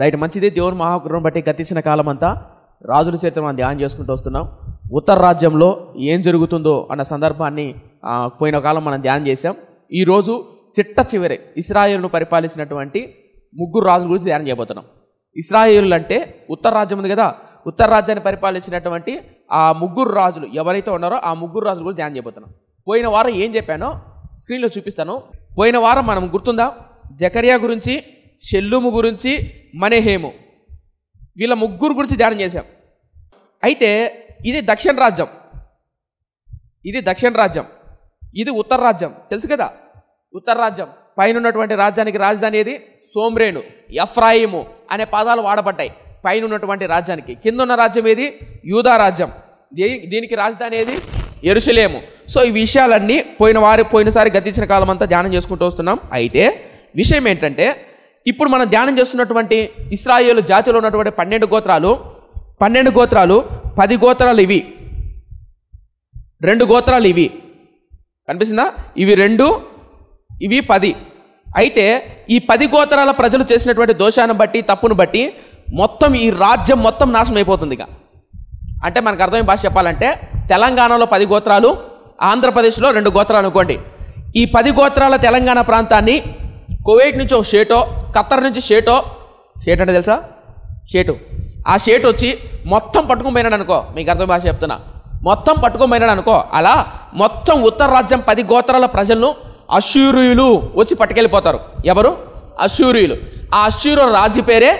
Right, మంచిది. దేవుని మహాకృపను బట్టి గతించిన కాలం అంతా రాజుల చరిత్ర మనం ధ్యానం చేసుకుంటూ వస్తున్నాం. ఉత్తర రాజ్యంలో ఏం జరుగుతుందో అన్న సందర్భాన్ని పోయిన కాలం మనం ధ్యానం చేశాం. ఈరోజు చిట్ట చివరి ఇశ్రాయేలును పరిపాలించినటువంటి 3 రాజుల గురించి ధ్యానం చేయబోతున్నాం. ఇశ్రాయేలు అంటే ఉత్తర రాజ్యం ఉంది కదా, ఉత్తర రాజ్యాన్ని పరిపాలించినటువంటి ఆ 3 రాజులు ఎవరైతే ఉన్నారో ఆ 3 రాజుల గురించి ధ్యానం చేయబోతున్నాం. పోయిన వారం ఏం చెప్పానో స్క్రీన్లో చూపిస్తాను. పోయిన వారం మనం గుర్తుందా, జకర్యా గురించి, షెల్లూము గురించి, మనెహేము, వీళ్ళ 3 గురించి ధ్యానం చేశాం. అయితే ఇది దక్షిణ రాజ్యం, ఇది దక్షిణ రాజ్యం, ఇది ఉత్తర రాజ్యం. తెలుసు కదా, ఉత్తర రాజ్యం పైన ఉన్నటువంటి రాజ్యానికి రాజధాని ఏది? సోమ్రేను, ఎఫ్రాయిము అనే పదాలు వాడబడ్డాయి పైన ఉన్నటువంటి రాజ్యానికి. కింద ఉన్న రాజ్యం ఏది? యూదా రాజ్యం. దీనికి రాజధాని ఏది? యెరూషలేము. సో ఈ విషయాలన్నీ పోయినసారి గతించిన కాలం అంతా ధ్యానం చేసుకుంటూ వస్తున్నాం. అయితే విషయం ఏంటంటే, ఇప్పుడు మనం ధ్యానం చేస్తున్నటువంటి ఇశ్రాయేలు జాతిలో ఉన్నటువంటి 12 గోత్రాలు 10 గోత్రాలు ఇవి, 2 గోత్రాలు ఇవి, కనిపిస్తుందా? ఇవి 2, ఇవి 10. అయితే ఈ 10 గోత్రాల ప్రజలు చేసినటువంటి దోషాన్ని బట్టి, తప్పును బట్టి మొత్తం ఈ రాజ్యం మొత్తం నాశనం అయిపోతుంది. ఇక అంటే మనకు అర్థమైన భాష చెప్పాలంటే, తెలంగాణలో 10 గోత్రాలు, ఆంధ్రప్రదేశ్లో 2 గోత్రాలు అనుకోండి. ఈ 10 గోత్రాల తెలంగాణ ప్రాంతాన్ని కువైట్ నుంచి ఒక షేటో, ఖత్తర్ నుంచి షేట్ అంటే తెలుసా? ఆ షేట్ వచ్చి మొత్తం పట్టుకుని పోయినాడు అనుకో, మీకు అర్థం భాష చెప్తున్నా, మొత్తం పట్టుకుని పోయినాడు అనుకో. అలా మొత్తం ఉత్తర రాజ్యం 10 గోత్రాల ప్రజలను అష్షూరీయులు వచ్చి పట్టుకెళ్ళిపోతారు. ఎవరు? అష్షూరీయులు. ఆ అష్షూరు రాజు పేరే,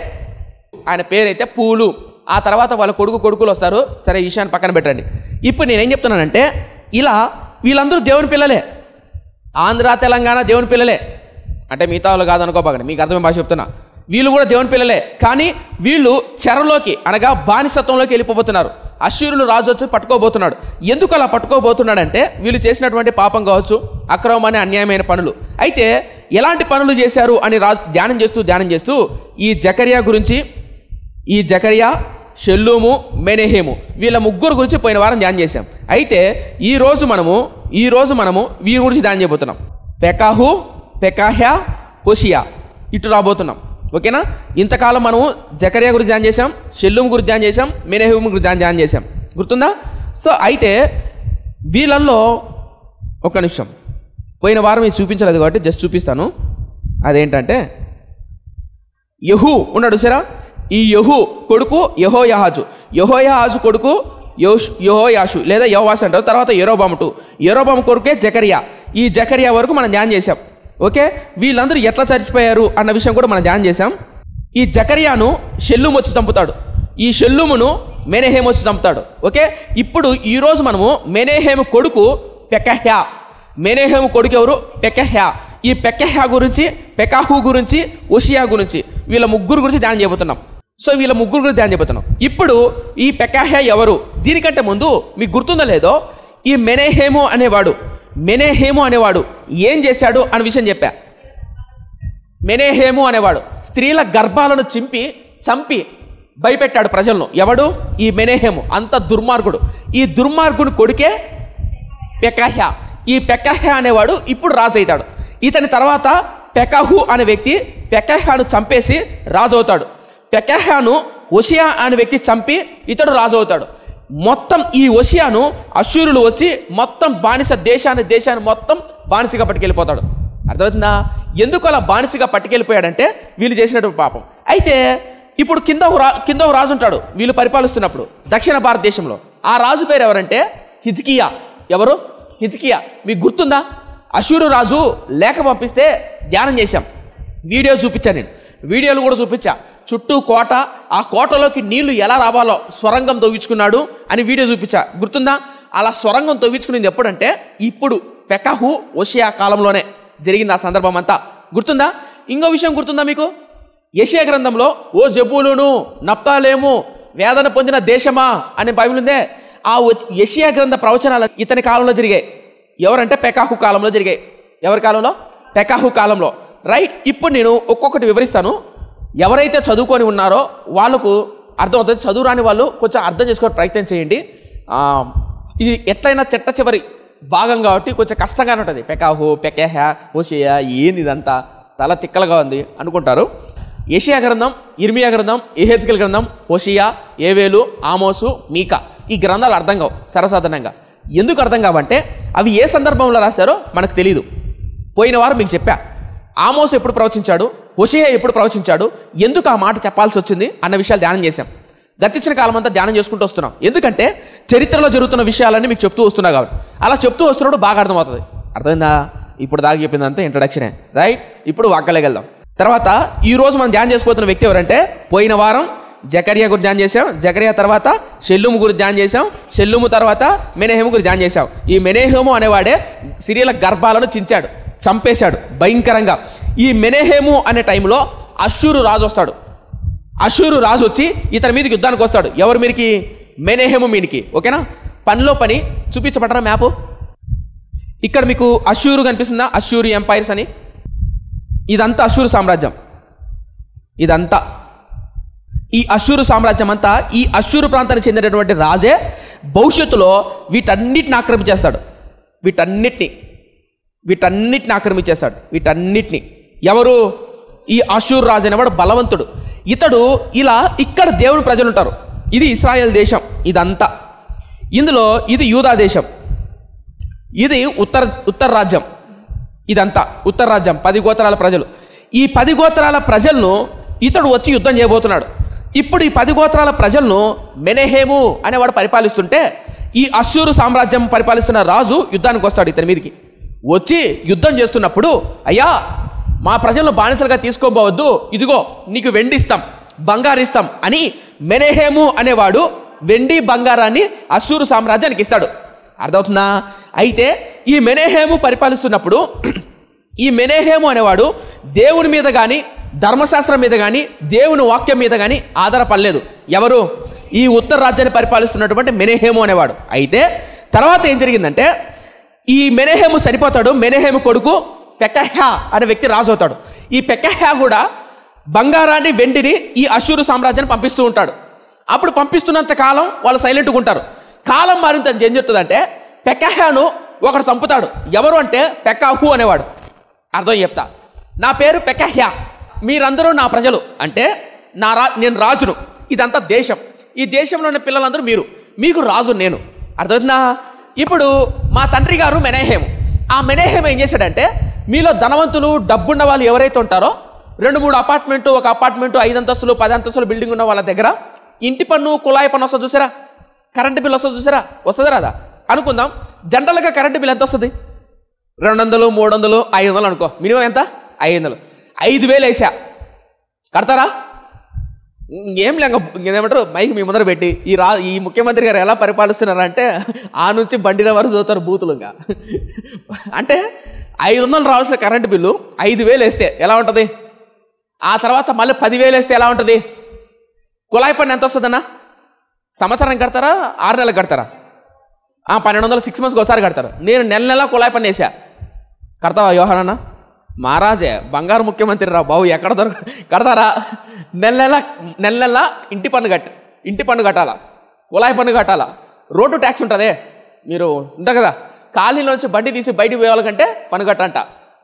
ఆయన పేరైతే పూలు. ఆ తర్వాత వాళ్ళ కొడుకులు వస్తారు. సరే, ఈ విషయాన్ని పక్కన పెట్టండి. ఇప్పుడు నేనేం చెప్తున్నానంటే, ఇలా వీళ్ళందరూ దేవుని పిల్లలే, ఆంధ్ర తెలంగాణ దేవుని పిల్లలే. అంటే మిగతా వాళ్ళు కాదనుకోబాగండి, మీకు అర్థమైన భాష చెప్తున్నా. వీళ్ళు కూడా దేవుని పిల్లలే, కానీ వీళ్ళు చెరలోకి అనగా బానిసత్వంలోకి వెళ్ళిపోతున్నారు. అష్షూరులు రాజు వచ్చి పట్టుకోబోతున్నాడు. ఎందుకు అలా పట్టుకోబోతున్నాడంటే, వీళ్ళు చేసినటువంటి పాపం కావచ్చు, అక్రమమైన అన్యాయమైన పనులు. అయితే ఎలాంటి పనులు చేశారు అని ధ్యానం చేస్తూ ఈ జకర్యా, షెల్లూము, మెనెహేము వీళ్ళ 3 గురించి పోయిన వారం ధ్యానం చేశాం. అయితే ఈరోజు మనము వీరి గురించి ధ్యానం చేయబోతున్నాం. పెకాహు, పెకాహ్యా, హోషియా, ఇటు రాబోతున్నాం. ఓకేనా? ఇంతకాలం మనము జకర్యా గురించి ధ్యానం చేశాం, షెల్లూము గురించి ధ్యానం చేశాం, మెనెహేము గురించి ధ్యానం చేశాం. గుర్తుందా? సో అయితే వీళ్ళల్లో ఒక నిమిషం, పోయిన వారం ఇది చూపించలేదు కాబట్టి జస్ట్ చూపిస్తాను. అదేంటంటే, యెహూ ఉన్నాడు సరా, ఈ యెహూ కొడుకు యెహోయాహాజు కొడుకు యెహోయాషు లేదా యోవాషు అంటారు. తర్వాత యెరోబాము కొడుకే జకర్యా. ఈ జకర్యా వరకు మనం ధ్యానం చేశాం. ఓకే, వీళ్ళందరూ ఎట్లా చచ్చిపోయారు అన్న విషయం కూడా మనం ధ్యానం చేశాం. ఈ జకర్యాను షెల్లూము వచ్చి చంపుతాడు, ఈ షెల్లూమును మెనెహేము వచ్చి చంపుతాడు. ఓకే, ఇప్పుడు ఈరోజు మనము మెనెహేము కొడుకు పెకహ్యా, మెనెహేము కొడుకు ఎవరు? పెకహ్యా. ఈ పెకహ్యా గురించి, పెకాహు గురించి, హోషియా గురించి, వీళ్ళ 3 గురించి ధ్యానం చేయబోతున్నాం. సో వీళ్ళ 3 గురించి ధ్యానం చేయబోతున్నాం. ఇప్పుడు ఈ పెకహ్యా ఎవరు? దీనికంటే ముందు మీకు గుర్తుందో లేదో, ఈ మెనెహేము అనేవాడు ఏం చేశాడు అనే విషయం చెప్పా. మెనెహేము అనేవాడు స్త్రీల గర్భాలను చంపి భయపెట్టాడు ప్రజలను. ఎవడు? ఈ మెనెహేము. అంత దుర్మార్గుడు. ఈ దుర్మార్గుని కొడుకే పెకహ్యా. ఈ పెకహ్యా అనేవాడు ఇప్పుడు రాజు అవుతాడు. ఇతని తర్వాత పెకాహు అనే వ్యక్తి పెకహ్యాను చంపేసి రాజు అవుతాడు. పెకహ్యాను హోషియా అనే వ్యక్తి చంపి ఇతడు రాజు అవుతాడు. మొత్తం ఈ హోషియాను అష్షూరులు వచ్చి మొత్తం దేశాన్ని మొత్తం బానిసగా పట్టుకెళ్ళిపోతాడు. అర్థమవుతుందా? ఎందుకు అలా బానిసగా పట్టుకెళ్ళిపోయాడంటే, వీళ్ళు చేసినటువంటి పాపం. అయితే ఇప్పుడు కింద ఒక రాజు ఉంటాడు వీళ్ళు పరిపాలిస్తున్నప్పుడు దక్షిణ భారతదేశంలో. ఆ రాజు పేరు ఎవరంటే హిజ్కియా. ఎవరు? హిజ్కియా. మీకు గుర్తుందా? అష్షూరు రాజు లేఖ పంపిస్తే ధ్యానం చేశాం, వీడియో చూపించాను నేను, వీడియోలు కూడా చూపించా. చుట్టూ కోట, ఆ కోటలోకి నీళ్లు ఎలా రావాలో స్వరంగం తవ్వించుకున్నాడు అని వీడియో చూపించా. గుర్తుందా? అలా స్వరంగం తవ్వించుకునేది ఎప్పుడంటే, ఇప్పుడు పెకాహు హోషియా కాలంలోనే జరిగింది ఆ సందర్భం అంతా. గుర్తుందా? ఇంకో విషయం గుర్తుందా మీకు? యెషయా గ్రంథంలో ఓ జెబూలూను, నప్తాలేము, వేదన పొందిన దేశమా అనే బైబిల్ ఉందే. ఆ యెషయా గ్రంథ ప్రవచనాలు ఇతని కాలంలో జరిగాయి. ఎవరంటే పెకాహు కాలంలో జరిగాయి. ఎవరి కాలంలో? పెకాహు కాలంలో. రైట్. ఇప్పుడు నేను ఒక్కొక్కటి వివరిస్తాను. ఎవరైతే చదువుకొని ఉన్నారో వాళ్ళకు అర్థమవుతుంది, చదువు రాని వాళ్ళు కొంచెం అర్థం చేసుకునే ప్రయత్నం చేయండి. ఇది ఎట్లయినా చిట్ట చివరి భాగం కాబట్టి కొంచెం కష్టంగానే ఉంటుంది. పెకాహు, పెకహ్యా, హోషియా, ఏంది ఇదంతా తల తిక్కలుగా ఉంది అనుకుంటారు. యెషయా గ్రంథం, ఇర్మియా గ్రంథం, యెహెజ్కేలు గ్రంథం, హోషియా, ఏవేలు, ఆమోసు, మీకా ఈ గ్రంథాలు అర్థం కావు సర్వసాధారణంగా. ఎందుకు అర్థం కావంటే అవి ఏ సందర్భంలో రాశారో మనకు తెలియదు. పోయిన వారం మీకు చెప్పా, ఆమోసు ఎప్పుడు ప్రవచించాడు, హోషియా ఎప్పుడు ప్రవచించాడు, ఎందుకు ఆ మాట చెప్పాల్సి వచ్చింది అన్న విషయాలు ధ్యానం చేశాం. గతించిన కాలం అంతా ధ్యానం చేసుకుంటూ వస్తున్నాం. ఎందుకంటే చరిత్రలో జరుగుతున్న విషయాలన్నీ మీకు చెప్తూ వస్తున్నా కాబట్టి. అలా చెప్తూ వస్తున్నప్పుడు బాగా అర్థమవుతుంది. అర్థమైందా? ఇప్పుడు దాకా చెప్పిందంతా ఇంట్రడక్షనే, రైట్? ఇప్పుడు వాక్యాలకు వెళ్దాం. తర్వాత ఈరోజు మనం ధ్యానం చేసుకోతున్న వ్యక్తి ఎవరంటే, పోయిన వారం జకరియా గురించి ధ్యానం చేసాం, జకరియా తర్వాత షెల్లూము గురించి ధ్యానం చేసాం, షెల్లూము తర్వాత మెనహేము గురించి ధ్యానం చేసాం. ఈ మెనహేము అనేవాడే సిరియల గర్భాలను చించాడు, చంపేశాడు భయంకరంగా. ఈ మెనహేము అనే టైంలో అష్షూరు రాజు వస్తాడు. అష్షూరు రాజు వచ్చి ఇతని మీదకి యుద్ధానికి వస్తాడు. ఎవరి మీదకి? మెనహేము మీదకి. ఓకేనా? పనిలో పని చూపించబడరా మ్యాపు? ఇక్కడ మీకు అష్షూరు కనిపిస్తుందా? అష్షూరి ఎంపైర్స్ అని. ఇదంతా అష్షూరు సామ్రాజ్యం. ఇదంతా ఈ అష్షూరు సామ్రాజ్యం అంతా ఈ అష్షూరు ప్రాంతానికి చెందినటువంటి రాజే భవిష్యత్తులో వీటన్నిటిని ఆక్రమించేస్తాడు. వీటన్నిటిని ఆక్రమించేస్తాడు. వీటన్నిటిని ఎవరు? ఈ అష్షూరు రాజు అనేవాడు బలవంతుడు. ఇతడు ఇలా ఇక్కడ దేవుని ప్రజలు ఉంటారు. ఇది ఇశ్రాయేల్ దేశం. ఇదంతా ఇందులో ఇది యూదా దేశం. ఇది ఉత్తర రాజ్యం. ఇదంతా ఉత్తర రాజ్యం, 10 గోత్రాల ప్రజలు. ఈ 10 గోత్రాల ప్రజలను ఇతడు వచ్చి యుద్ధం చేయబోతున్నాడు. ఇప్పుడు ఈ 10 గోత్రాల ప్రజలను మెనహేము అనేవాడు పరిపాలిస్తుంటే, ఈ అష్షూరు సామ్రాజ్యం పరిపాలిస్తున్న రాజు యుద్ధానికి వస్తాడు. ఇతని మీదకి వచ్చి యుద్ధం చేస్తున్నప్పుడు, అయ్యా మా ప్రజలను బానిసలుగా తీసుకోబోవద్దు, ఇదిగో నీకు వెండి ఇస్తాం, బంగారు ఇస్తాం అని మెనహేము అనేవాడు వెండి బంగారాన్ని అష్షూరు సామ్రాజ్యానికి ఇస్తాడు. అర్థమవుతుందా? అయితే ఈ మెనహేము పరిపాలిస్తున్నప్పుడు ఈ మెనహేము అనేవాడు దేవుని మీద కానీ ధర్మశాస్త్రం మీద కానీ దేవుని వాక్యం మీద కానీ ఆధారపడలేదు. ఎవరు? ఈ ఉత్తర రాజ్యాన్ని పరిపాలిస్తున్నటువంటి మెనహేము అనేవాడు. అయితే తర్వాత ఏం జరిగిందంటే, ఈ మెనహేము చనిపోతాడు. మెనహేము కొడుకు పెకహ్యా అనే వ్యక్తి రాజు అవుతాడు. ఈ పెకహ్యా కూడా బంగారాన్ని వెండిని ఈ అష్షూరు సామ్రాజ్యాన్ని పంపిస్తూ ఉంటాడు. అప్పుడు పంపిస్తున్నంత కాలం వాళ్ళు సైలెంట్గా ఉంటారు. కాలం మారిన ఏం చెప్తుందంటే, పెకహ్యాను ఒకడు చంపుతాడు. ఎవరు అంటే పెకాహు అనేవాడు. అర్థం చెప్తా. నా పేరు పెకహ్యా, మీరందరూ నా ప్రజలు అంటే నేను రాజును. ఇదంతా దేశం. ఈ దేశంలో ఉన్న పిల్లలందరూ మీరు, మీకు రాజు నేను. అర్థమవుతుందా? ఇప్పుడు మా తండ్రి గారు మెనహేము. ఆ మెనహేము ఏం చేశాడంటే, మీలో ధనవంతులు డబ్బున్న వాళ్ళు ఎవరైతే ఉంటారో 2-3 అపార్ట్మెంటు, ఒక అపార్ట్మెంటు 5 అంతస్తులు 10 అంతస్తులు బిల్డింగ్ ఉన్న వాళ్ళ దగ్గర ఇంటి పన్ను, కుళాయి పన్ను వస్తుంది చూసారా, కరెంటు బిల్ వస్తుంది చూసారా, వస్తుంది రాదా అనుకుందాం. జనరల్గా కరెంటు బిల్ ఎంత వస్తుంది? 200, 300, 500 అనుకో. మినిమం ఎంత? 500. 5,000 వేసా, కడతారా? ఏం లేక ఏమంటారు, మైక్ మీ ముందర పెట్టి ఈ ముఖ్యమంత్రి గారు ఎలా పరిపాలిస్తున్నారంటే ఆ నుంచి బండిన వరకు చూస్తారు బూతులుగా. అంటే 500 రావాల్సిన కరెంటు బిల్లు 5,000 వేస్తే ఎలా ఉంటుంది? ఆ తర్వాత మళ్ళీ 10,000 వేస్తే ఎలా ఉంటుంది? కుళాయి పన్ను ఎంత వస్తుందన్నా? సంవత్సరానికి కడతారా, 6 నెలలకు కడతారా? 1,200 6 మంత్స్కి ఒకసారి కడతారు. నేను నెల కుళాయి పన్ను వేసా. కడతావా యోహానన్న? మహారాజే బంగారు ముఖ్యమంత్రి రా బాబు, ఎక్కడ కడతారా? నెల ఇంటి పన్ను కట్టాలా, కుళాయి పన్ను కట్టాలా, రోడ్డు ట్యాక్స్ ఉంటుందే, మీరు ఉంటారు కదా, ఖాళీలోంచి బండి తీసి బయటికి పోయేవాళ్ళకంటే పన్ను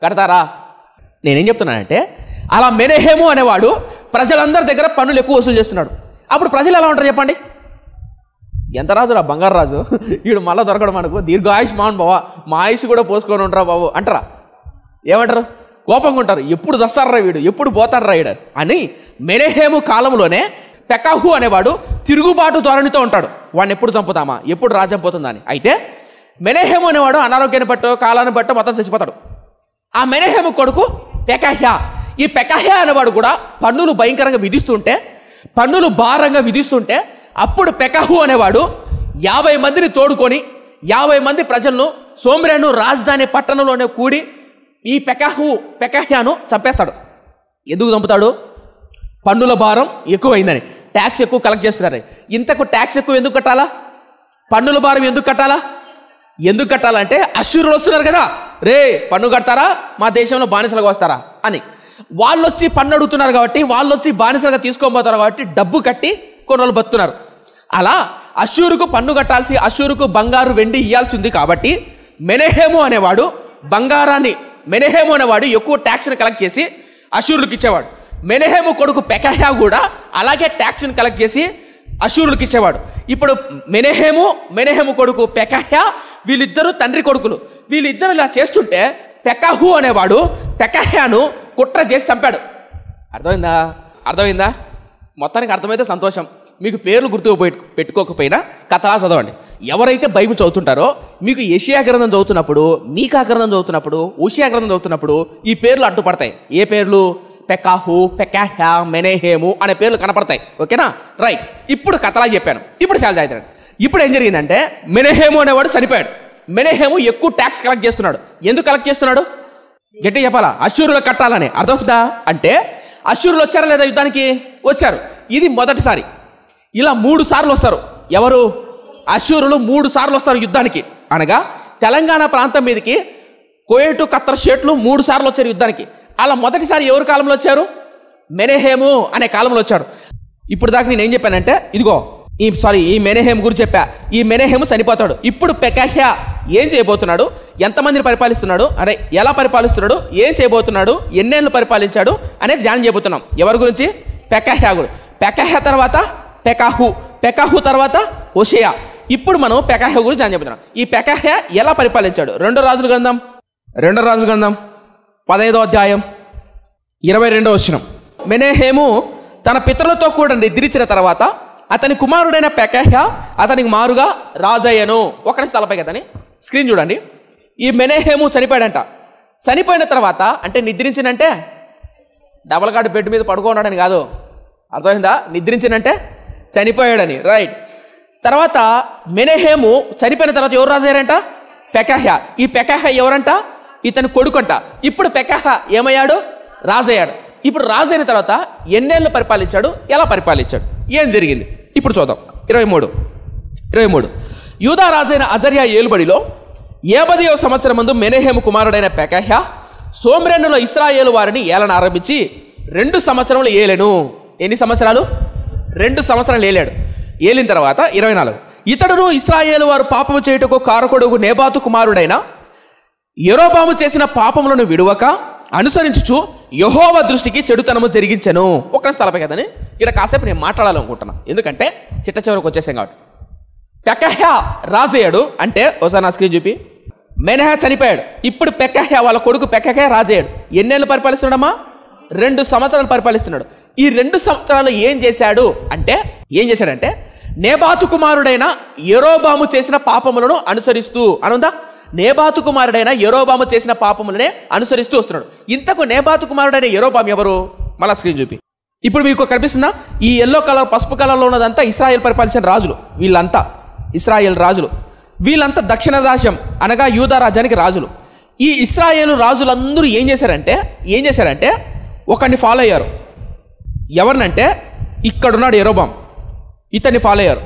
కడతారా? నేనేం చెప్తున్నానంటే, అలా మెనహేము అనేవాడు ప్రజలందరి దగ్గర పన్నులు ఎక్కువ వసూలు చేస్తున్నాడు. అప్పుడు ప్రజలు ఎలా ఉంటారు చెప్పండి? ఎంత రాజురా, బంగారు రాజు, వీడు మళ్ళీ దొరకడు మనకు, దీర్ఘాయుష్ మాన్ బావా, మా ఆయుష్ కూడా పోసుకొని ఉంటారా బాబు అంటారా? ఏమంటారు? కోపంగా ఉంటారు. ఎప్పుడు చస్తారా వీడు, ఎప్పుడు పోతారా వీడు అని. మెనహేము కాలంలోనే పెకాహు అనేవాడు తిరుగుబాటు ధోరణితో ఉంటాడు. వాడిని ఎప్పుడు చంపుతామా, ఎప్పుడు రాజ్యం పోతుందా అని. అయితే మెనహేము అనేవాడు అనారోగ్యాన్ని బట్టో కాలాన్ని బట్టో మొత్తం చచ్చిపోతాడు. ఆ మెనహేము కొడుకు పెకహ్యా. ఈ పెకహ్యా అనేవాడు కూడా పన్నులు భయంకరంగా విధిస్తుంటే, పన్నులు భారంగా విధిస్తుంటే, అప్పుడు పెకహు అనేవాడు 50 మందిని తోడుకొని 50 మంది ప్రజలను సోమ్రేను రాజధాని పట్టణంలోనే కూడి ఈ పెకహ్యాను చంపేస్తాడు. ఎందుకు చంపుతాడు? పన్నుల భారం ఎక్కువైందని, ట్యాక్స్ ఎక్కువ కలెక్ట్ చేస్తున్నారు. ఇంతకు ట్యాక్స్ ఎక్కువ ఎందుకు కట్టాలా? పన్నుల భారం ఎందుకు కట్టాలంటే అష్షూరులు వస్తున్నారు కదా, రే పన్ను కడతారా, మా దేశంలో బానిసలుగా వస్తారా అని. వాళ్ళు వచ్చి పన్ను అడుగుతున్నారు కాబట్టి, వాళ్ళు వచ్చి బానిసలుగా తీసుకోబోతారు కాబట్టి డబ్బు కట్టి కొన్ని రోజులు బతున్నారు. అలా అష్షూరుకు పన్ను కట్టాల్సి, అష్షూరుకు బంగారు వెండి ఇవ్వాల్సింది కాబట్టి మెనహేము అనేవాడు ఎక్కువ ట్యాక్స్ని కలెక్ట్ చేసి అష్షూరులకు ఇచ్చేవాడు. మెనహేము కొడుకు పెకహ్యా కూడా అలాగే ట్యాక్స్ని కలెక్ట్ చేసి అశూరులకు ఇచ్చేవాడు. ఇప్పుడు మెనహేము కొడుకు పెకహ్యా వీళ్ళిద్దరూ తండ్రి కొడుకులు. వీళ్ళిద్దరు ఇలా చేస్తుంటే పెకహు అనేవాడు పెకహ్యాను కుట్ర చేసి చంపాడు. అర్థమైందా? మొత్తానికి అర్థమైతే సంతోషం. మీకు పేర్లు గుర్తుకు పెట్టుకోకపోయినా కథలా చదవండి. ఎవరైతే బైబిల్ చదువుతుంటారో మీకు యెషయా గ్రంథం చదువుతున్నప్పుడు, మీకా గ్రంథం చదువుతున్నప్పుడు, హోషేయ గ్రంథం చదువుతున్నప్పుడు ఈ పేర్లు అడ్డుపడతాయి. ఏ పేర్లు? పెకహు, పెకహ్యా, మెనహేము అనే పేర్లు కనపడతాయి. ఓకేనా? రైట్. ఇప్పుడు కథలా చెప్పాను. ఇప్పుడు చాలా జాగ్రత్త. ఇప్పుడు ఏం జరిగిందంటే మెనహేము అనేవాడు చనిపోయాడు. మెనహేము ఎక్కువ ట్యాక్స్ కలెక్ట్ చేస్తున్నాడు. ఎందుకు కలెక్ట్ చేస్తున్నాడు? గట్టి చెప్పాలా? అశ్షూరులు కట్టాలని. అర్థమవుతుందా? అంటే అశ్షూరులు వచ్చారా లేదా యుద్ధానికి? వచ్చారు. ఇది మొదటిసారి. ఇలా 3 సార్లు వస్తారు. ఎవరు? అశ్షూరులు 3 సార్లు వస్తారు యుద్ధానికి. అనగా తెలంగాణ ప్రాంతం మీదకి కోయేటు, ఖత్తర్, షేట్లు 3 సార్లు వచ్చారు యుద్ధానికి. అలా మొదటిసారి ఎవరి కాలంలో వచ్చారు? మెనహేము అనే కాలంలో వచ్చారు. ఇప్పుడు దాకా నేను ఏం చెప్పానంటే ఇదిగో ఈ మెనహేము గురించి చెప్పా. ఈ మెనహేము చనిపోతాడు. ఇప్పుడు పెకహ్యా ఏం చేయబోతున్నాడు? ఎంతమందిని పరిపాలిస్తున్నాడు? ఎలా పరిపాలిస్తున్నాడు? ఏం చేయబోతున్నాడు? ఎన్నేళ్ళు పరిపాలించాడు అనేది ధ్యానం చేయబోతున్నాం. ఎవరి గురించి? పెకహ్యా గురించి. పెకహ్యా తర్వాత పెకహు తర్వాత హోషేయ. ఇప్పుడు మనం పెకహ్యా గురించి ధ్యానం చేయబోతున్నాం. ఈ పెకహ్యా ఎలా పరిపాలించాడు? 2 రాజుల గ్రంథం 15వ అధ్యాయం 22వ వచనం. మెనహేము తన పితరులతో కూడా నిద్రించిన తర్వాత అతని కుమారుడైన పెకహ్యా అతనికి మారుగా రాజయ్యను. ఒకరి తలపై కదని స్క్రీన్ చూడండి. ఈ మెనహేము చనిపోయాడంట. చనిపోయిన తర్వాత అంటే నిద్రించినంటే డబల్ కాట్ బెడ్ మీద పడుకోన్నాడని కాదు. అర్థమైందా? నిద్రించినంటే చనిపోయాడని. రైట్. తర్వాత మెనహేము చనిపోయిన తర్వాత ఎవరు రాజయ్యారంట? పెకహ్యా. ఈ పెకహ్యా ఎవరంట? ఇతని కొడుకంట. ఇప్పుడు పెకహ్యా ఏమయ్యాడు? రాజయ్యాడు. ఇప్పుడు రాజైన తర్వాత ఎన్నేళ్ళు పరిపాలించాడు? ఎలా పరిపాలించాడు? ఏం జరిగింది? ఇప్పుడు చూద్దాం. 23 యూదా రాజైన అజర్యా ఏలుబడిలో 50వ సంవత్సరం ముందు మెనహేము కుమారుడైన పెకహ్యా సోమ్రెనులో ఇశ్రాయేలు వారిని ఏలన ఆరంభించి 2 సంవత్సరములు ఏలెను. ఎన్ని సంవత్సరాలు? 2 సంవత్సరాలు ఏలాడు. ఏలిన తర్వాత 24 ఇతడును ఇశ్రాయేలు వారు పాపము చేయుటకు కారకుడు నేబాతు కుమారుడైన యెరోబాము చేసిన పాపములను విడువక అనుసరించుచు యెహోవా దృష్టికి చెడుతనము జరిగించెను. ఒక స్థలపై కదని ఇక్కడ కాసేపు నేను మాట్లాడాలనుకుంటున్నా. ఎందుకంటే చిట్ట చివరికి వచ్చేసాం కాబట్టి. పెకహ్యా రాజయ్యాడు అంటే ఒకసారి నా స్క్రీన్ చూపి. మెనహేము చనిపోయాడు. ఇప్పుడు పెకహ్యా వాళ్ళ కొడుకు పెకహ్యా రాజయ్యాడు. ఎన్నేళ్ళు పరిపాలిస్తున్నాడమ్మా? 2 సంవత్సరాలు పరిపాలిస్తున్నాడు. ఈ 2 సంవత్సరాలు ఏం చేశాడంటే నేబాతు కుమారుడైన యెరోబాము చేసిన పాపములను అనుసరిస్తూ అనుందా? నేబాతు కుమారుడైన యెరోబాము చేసిన పాపములనే అనుసరిస్తూ వస్తున్నాడు. ఇంతకు నేబాతు కుమారుడైన యెరోబాము ఎవరు? మళ్ళా స్క్రీన్ చూపి. ఇప్పుడు మీకు కనిపిస్తుందా? ఈ ఎల్లో కలర్, పసుపు కలర్లో ఉన్నదంతా ఇశ్రాయేల్ పరిపాలించిన రాజులు. వీళ్ళంతా ఇశ్రాయేల్ రాజులు. వీళ్ళంతా దక్షిణ దేశం అనగా యూదా రాజ్యానికి రాజులు. ఈ ఇశ్రాయేలు రాజులందరూ ఏం చేశారంటే ఒకరిని ఫాలో అయ్యారు. ఎవరినంటే ఇక్కడున్నాడు యెరోబాము. ఇతన్ని ఫాలో అయ్యారు.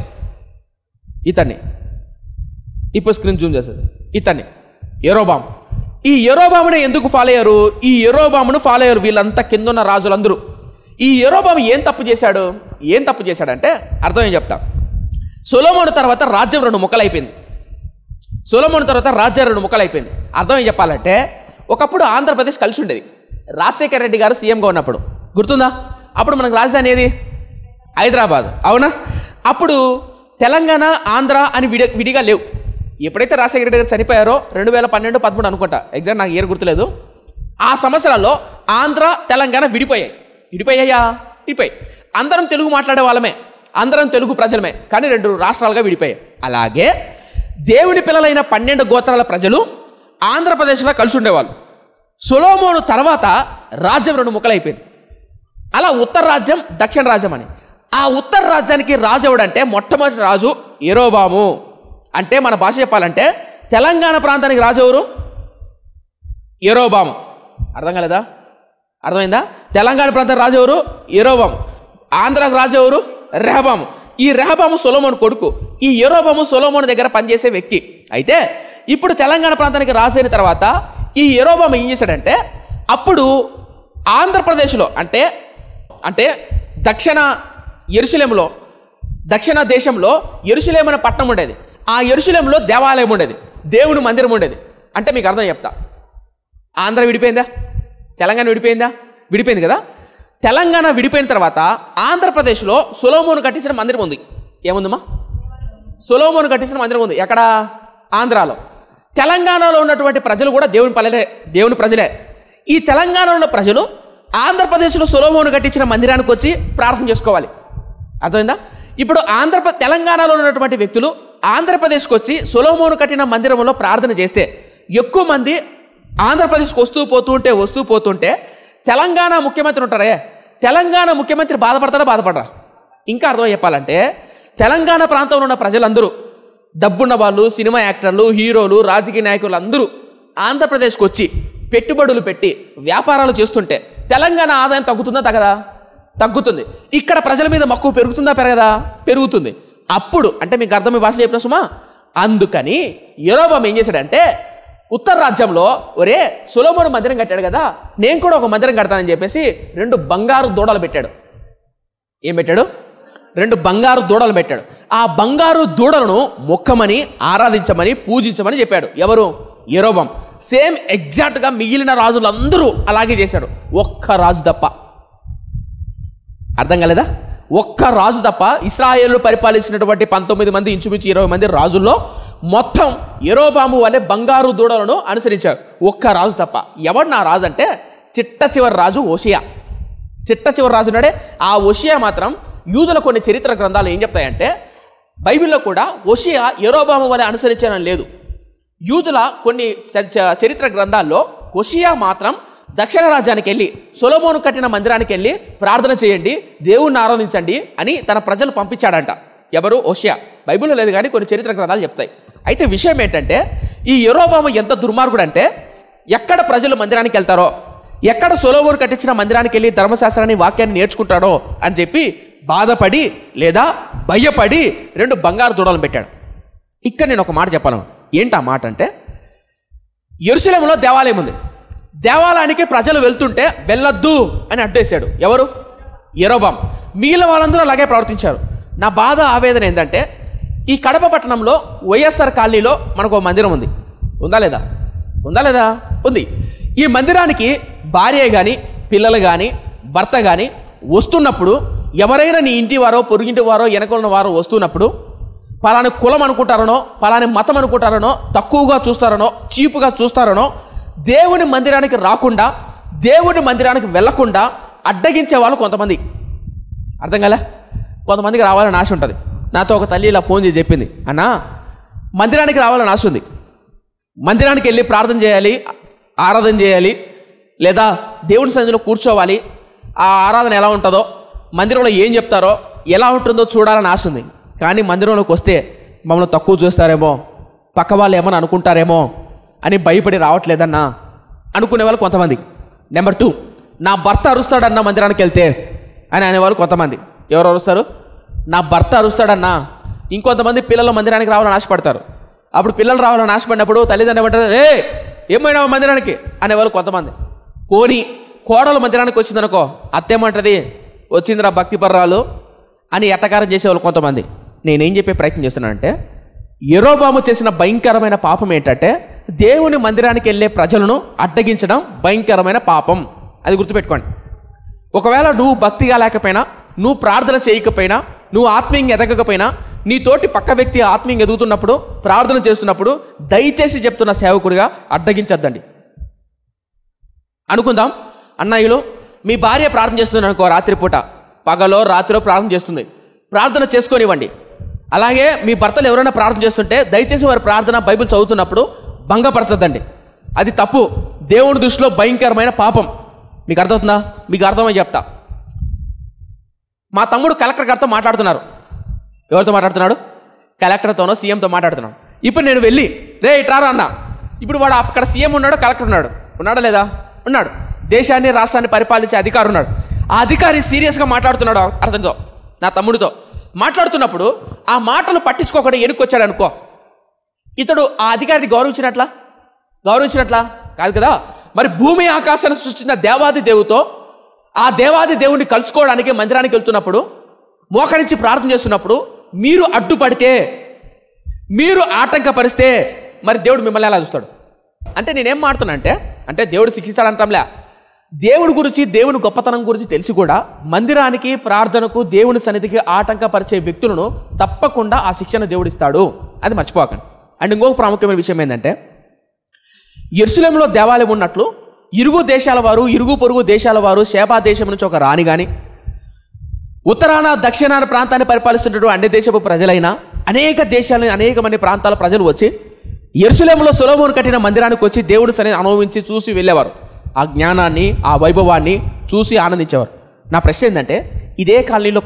ఇప్పుడు స్క్రీన్ జూమ్ చేశారు. ఇతన్ని యెరోబాము. ఈ యెరోబాముని ఎందుకు ఫాలో అయ్యారు? ఈ యెరోబామును ఫాలో అయ్యారు వీళ్ళంతా కిందున్న రాజులందరూ. ఈ యెరోబాము ఏం తప్పు చేశాడంటే అర్థం ఏం చెప్తా. సొలొమోను తర్వాత రాజ్యం 2 ముక్కలైపోయింది. అర్థం ఏం చెప్పాలంటే ఒకప్పుడు ఆంధ్రప్రదేశ్ కలిసి ఉండేది. రాజశేఖర రెడ్డి గారు సీఎంగా ఉన్నప్పుడు గుర్తుందా? అప్పుడు మనకు రాజధాని ఏది? హైదరాబాద్. అవునా? అప్పుడు తెలంగాణ, ఆంధ్ర అని విడిగా లేవు. ఎప్పుడైతే రాజశేఖర రెడ్డి గారు చనిపోయారో 2012, 13 అనుకుంటా, ఎగ్జాక్ట్ నాకు ఇయర్ గుర్తులేదు. ఆ సంవత్సరాల్లో ఆంధ్ర, తెలంగాణ విడిపోయాయి. అందరం తెలుగు మాట్లాడే వాళ్ళమే, అందరం తెలుగు ప్రజలమే, కానీ 2 రాష్ట్రాలుగా విడిపోయాయి. అలాగే దేవుని పిల్లలైన 12 గోత్రాల ప్రజలు ఆంధ్రప్రదేశ్లో కలిసి ఉండేవాళ్ళు. సొలొమోను తర్వాత రాజ్యం 2 ముక్కలైపోయింది. అలా ఉత్తర రాజ్యం, దక్షిణ రాజ్యం అని. ఆ ఉత్తర రాజ్యానికి రాజు ఎవడంటే మొట్టమొదటి రాజు యెరోబాము. అంటే మన భాష చెప్పాలంటే తెలంగాణ ప్రాంతానికి రాజు ఎవరు? యెరోబాము. అర్థం కాలేదా? అర్థమైందా? తెలంగాణ ప్రాంతానికి రాజు ఎవరు? యెరోబాము. ఆంధ్రాకు రాజు ఎవరు? రెహబాము. ఈ రెహబాము సొలొమోను కొడుకు. ఈ యెరోబాము సొలొమోను దగ్గర పనిచేసే వ్యక్తి. అయితే ఇప్పుడు తెలంగాణ ప్రాంతానికి రాజు అయిన తర్వాత ఈ యెరోబాము ఏం చేశాడంటే అప్పుడు ఆంధ్రప్రదేశ్లో అంటే దక్షిణ యెరూషలేములో, దక్షిణ దేశంలో యెరూషలేము అనే పట్టణం ఉండేది. ఆ యెరూషలేములో దేవాలయం ఉండేది, దేవుని మందిరం ఉండేది. అంటే మీకు అర్థం చెప్తా. ఆంధ్ర విడిపోయిందా? తెలంగాణ విడిపోయిందా? విడిపోయింది కదా. తెలంగాణ విడిపోయిన తర్వాత ఆంధ్రప్రదేశ్లో సొలొమోను కట్టించిన మందిరం ఉంది. ఏముందమ్మా? సొలొమోను కట్టించిన మందిరం ఉంది. ఎక్కడ? ఆంధ్రాలో. తెలంగాణలో ఉన్నటువంటి ప్రజలు కూడా దేవుని ప్రజలే. ఈ తెలంగాణలో ఉన్న ప్రజలు ఆంధ్రప్రదేశ్లో సొలొమోను కట్టించిన మందిరానికి వచ్చి ప్రార్థన చేసుకోవాలి. అర్థమైందా? ఇప్పుడు తెలంగాణలో ఉన్నటువంటి వ్యక్తులు ఆంధ్రప్రదేశ్కి వచ్చి సొలొమోను కట్టిన మందిరంలో ప్రార్థన చేస్తే ఎక్కువ మంది ఆంధ్రప్రదేశ్కి వస్తూ పోతుంటే తెలంగాణ ముఖ్యమంత్రి ఉంటారే, తెలంగాణ ముఖ్యమంత్రి బాధపడరా? ఇంకా అర్థం చెప్పాలంటే తెలంగాణ ప్రాంతంలో ఉన్న ప్రజలందరూ, డబ్బున్న వాళ్ళు, సినిమా యాక్టర్లు, హీరోలు, రాజకీయ నాయకులు అందరూ ఆంధ్రప్రదేశ్కి వచ్చి పెట్టుబడులు పెట్టి వ్యాపారాలు చేస్తుంటే తెలంగాణ ఆదాయం తగ్గుతుందా తగ్గదా? తగ్గుతుంది. ఇక్కడ ప్రజల మీద మక్కువ పెరుగుతుందా పెరగదా? పెరుగుతుంది. అప్పుడు అంటే మీకు అర్థమయ్యే భాషలో చెప్పిన సుమా, అందుకని యెరొబెయాము ఏం చేశాడంటే ఉత్తర రాజ్యంలో ఒరే సొలొమోను మందిరం కట్టాడు కదా, నేను కూడా ఒక మందిరం కడతానని చెప్పేసి 2 బంగారు దూడలు పెట్టాడు. ఏం పెట్టాడు? 2 బంగారు దూడలు పెట్టాడు. ఆ బంగారు దూడలను మొక్కమని, ఆరాధించమని, పూజించమని చెప్పాడు. ఎవరు? యెరొబెయాము. సేమ్ ఎగ్జాక్ట్గా మిగిలిన రాజులందరూ అలాగే చేశాడు. ఒక్క రాజు తప్ప. అర్థం కాలేదా? ఒక్క రాజు తప్ప ఇశ్రాయేలు పరిపాలించినటువంటి 19 మంది, ఇంచుమించు 20 మంది రాజుల్లో మొత్తం యెరొబెయాము వలె బంగారు దూడలను అనుసరించారు. ఒక్క రాజు తప్ప. ఎవడు నా రాజు అంటే చిట్ట చివరి రాజు హోషేయ. చిట్ట చివరి రాజు ఉన్నాడే ఆ హోషేయ మాత్రం యూదుల కొన్ని చరిత్ర గ్రంథాలు ఏం చెప్తాయంటే బైబిల్లో కూడా హోషేయ యెరొబెయాము వలె అనుసరించాలని లేదు. యూదుల కొన్ని చరిత్ర గ్రంథాల్లో హోషేయ మాత్రం దక్షిణ రాజ్యానికి వెళ్ళి సొలొమోను కట్టిన మందిరానికి వెళ్ళి ప్రార్థన చేయండి, దేవుణ్ణి ఆరాధించండి అని తన ప్రజలు పంపించాడంట. ఎవరు? హోషేయ. బైబిల్లో లేదు కానీ కొన్ని చరిత్ర గ్రంథాలు చెప్తాయి. అయితే విషయం ఏంటంటే ఈ యెరొబెయాము ఎంత దుర్మార్గుడు అంటే ఎక్కడ ప్రజలు మందిరానికి వెళ్తారో, ఎక్కడ సొలొమోను కట్టించిన మందిరానికి వెళ్ళి ధర్మశాస్త్రాన్ని, వాక్యాన్ని నేర్చుకుంటాడో అని చెప్పి బాధపడి లేదా భయపడి 2 బంగారు దూడలను పెట్టాడు. ఇక్కడ నేను ఒక మాట చెప్పాను. ఏంటి ఆ మాట అంటే యెరూషలేములో దేవాలయం ఉంది. దేవాలయానికి ప్రజలు వెళ్తుంటే వెళ్ళొద్దు అని అడ్డేశాడు. ఎవరు? యెరొబెయాము. మిగిలిన వాళ్ళందరూ అలాగే ప్రవర్తించారు. నా బాధ, ఆవేదన ఏంటంటే ఈ కడప పట్టణంలో వైఎస్ఆర్ కాలనీలో మనకు ఒక మందిరం ఉంది. ఉందా లేదా? ఉంది. ఈ మందిరానికి భార్య కానీ, పిల్లలు కానీ, భర్త కానీ వస్తున్నప్పుడు ఎవరైనా నీ ఇంటి వారో, పొరుగింటి వారో, వెనకున్న వారో వస్తున్నప్పుడు పలాని కులం అనుకుంటారనో, పలాని మతం అనుకుంటారనో, తక్కువగా చూస్తారనో, చీపుగా చూస్తారనో దేవుని మందిరానికి రాకుండా, దేవుని మందిరానికి వెళ్లకుండా అడ్డగించే వాళ్ళు కొంతమంది. అర్థం కాలే? కొంతమందికి రావాలని ఆశ ఉంటుంది. నాతో ఒక తల్లి ఇలా ఫోన్ చేసి చెప్పింది, అన్నా మందిరానికి రావాలని ఆశ ఉంది, మందిరానికి వెళ్ళి ప్రార్థన చేయాలి, ఆరాధన చేయాలి, లేదా దేవుని సన్నిధిలో కూర్చోవాలి, ఆ ఆరాధన ఎలా ఉంటుందో, మందిరంలో ఏం చెప్తారో, ఎలా ఉంటుందో చూడాలని ఆశ ఉంది. కానీ మందిరంలోకి వస్తే మమ్మల్ని తక్కువ చూస్తారేమో, పక్క వాళ్ళు ఏమని అనుకుంటారేమో అని భయపడి రావట్లేదన్నా అనుకునే వాళ్ళు కొంతమంది. నెంబర్ 2, నా భర్త అరుస్తాడన్నా మందిరానికి వెళ్తే అని అనేవాళ్ళు కొంతమంది. ఎవరు అరుస్తారు? నా భర్త అరుస్తాడన్నా. ఇంకొంతమంది పిల్లలు మందిరానికి రావాలని ఆశపడతారు. అప్పుడు పిల్లలు రావాలని ఆశపడినప్పుడు తల్లిదండ్రులు ఏమంటారు, ఏమైనా మందిరానికి అనేవాళ్ళు కొంతమంది. కోడలు మందిరానికి వచ్చిందనుకో, అత్తేమంటది, వచ్చిందిరా భక్తి పర్రాలు అని ఎట్టకారం చేసేవాళ్ళు కొంతమంది. నేనేం చెప్పే ప్రయత్నం చేస్తున్నానంటే యెరొబెయాము చేసిన భయంకరమైన పాపం ఏంటంటే దేవుని మందిరానికి వెళ్ళే ప్రజలను అడ్డగించడం భయంకరమైన పాపం. అది గుర్తుపెట్టుకోండి. ఒకవేళ నువ్వు భక్తిగా లేకపోయినా, నువ్వు ప్రార్థన చేయకపోయినా, నువ్వు ఆత్మీయంగా ఎదగకపోయినా, నీ తోటి పక్క వ్యక్తి ఆత్మీయంగా ఎదుగుతున్నప్పుడు, ప్రార్థన చేస్తున్నప్పుడు దయచేసి చెప్తున్న సేవకుడిగా అడ్డగించద్దండి. అనుకుందాం, అన్నయ్యలు మీ భార్య ప్రార్థన చేస్తుంది అనుకో, రాత్రిపూట, పగలో రాత్రిలో ప్రార్థన చేస్తుంది, ప్రార్థన చేసుకొనివ్వండి. అలాగే మీ భర్తలు ఎవరైనా ప్రార్థన చేస్తుంటే దయచేసి వారి ప్రార్థన, బైబిల్ చదువుతున్నప్పుడు భంగపరచద్దండి. అది తప్పు, దేవుని దృష్టిలో భయంకరమైన పాపం. మీకు అర్థమవుతుందా? మీకు అర్థమని చెప్తా. మా తమ్ముడు కలెక్టర్ గారితో మాట్లాడుతున్నారు. ఎవరితో మాట్లాడుతున్నాడు? కలెక్టర్తోనో సీఎంతో మాట్లాడుతున్నాడు. ఇప్పుడు నేను వెళ్ళి రే ఇట్రారా అన్న. ఇప్పుడు వాడు అక్కడ సీఎం ఉన్నాడు, కలెక్టర్ ఉన్నాడు. ఉన్నాడా లేదా? ఉన్నాడు. దేశాన్ని, రాష్ట్రాన్ని పరిపాలించే అధికారి ఉన్నాడు. ఆ అధికారి సీరియస్గా మాట్లాడుతున్నాడు అతనితో, నా తమ్ముడితో మాట్లాడుతున్నప్పుడు ఆ మాటలు పట్టించుకోకుండా ఎనుకొచ్చాడు అనుకో, ఇతడు ఆ అధికారిని గౌరవించినట్లా కాదు కదా. మరి భూమి ఆకాశాన్ని సృష్టించిన దేవాది దేవుతో, ఆ దేవాది దేవుణ్ణి కలుసుకోవడానికి మందిరానికి వెళ్తున్నప్పుడు, మోకరించి ప్రార్థన చేస్తున్నప్పుడు మీరు అడ్డుపడితే, మీరు ఆటంకపరిస్తే మరి దేవుడు మిమ్మల్ని ఎలా చూస్తాడు? అంటే నేనేం మాడుతున్నా అంటే దేవుడు శిక్షిస్తాడంటాంలే. దేవుని గురించి, దేవుని గొప్పతనం గురించి తెలిసి కూడా మందిరానికి, ప్రార్థనకు, దేవుని సన్నిధికి ఆటంకపరిచే వ్యక్తులను తప్పకుండా ఆ శిక్షణ దేవుడిస్తాడు. అది మర్చిపోకండి. అండ్ ఇంకొక ప్రాముఖ్యమైన విషయం ఏంటంటే, యెరూషలేములో దేవాలయం ఉన్నట్లు ఇరుగు దేశాల వారు, ఇరుగు పొరుగు దేశాల వారు, షేబా దేశం నుంచి ఒక రాణి కానీ, ఉత్తరాన దక్షిణాన ప్రాంతాన్ని పరిపాలిస్తున్నటువంటి అన్ని దేశపు ప్రజలైనా, అనేక దేశాలని, అనేక మంది ప్రాంతాల ప్రజలు వచ్చి యెరూషలేములో సొలొమోను కట్టిన మందిరానికి వచ్చి దేవుని సన్నిధిని అనుభవించి చూసి వెళ్ళేవారు. ఆ జ్ఞానాన్ని, ఆ వైభవాన్ని చూసి ఆనందించేవారు. నా ప్రశ్న ఏంటంటే, ఇదే కాలనీలో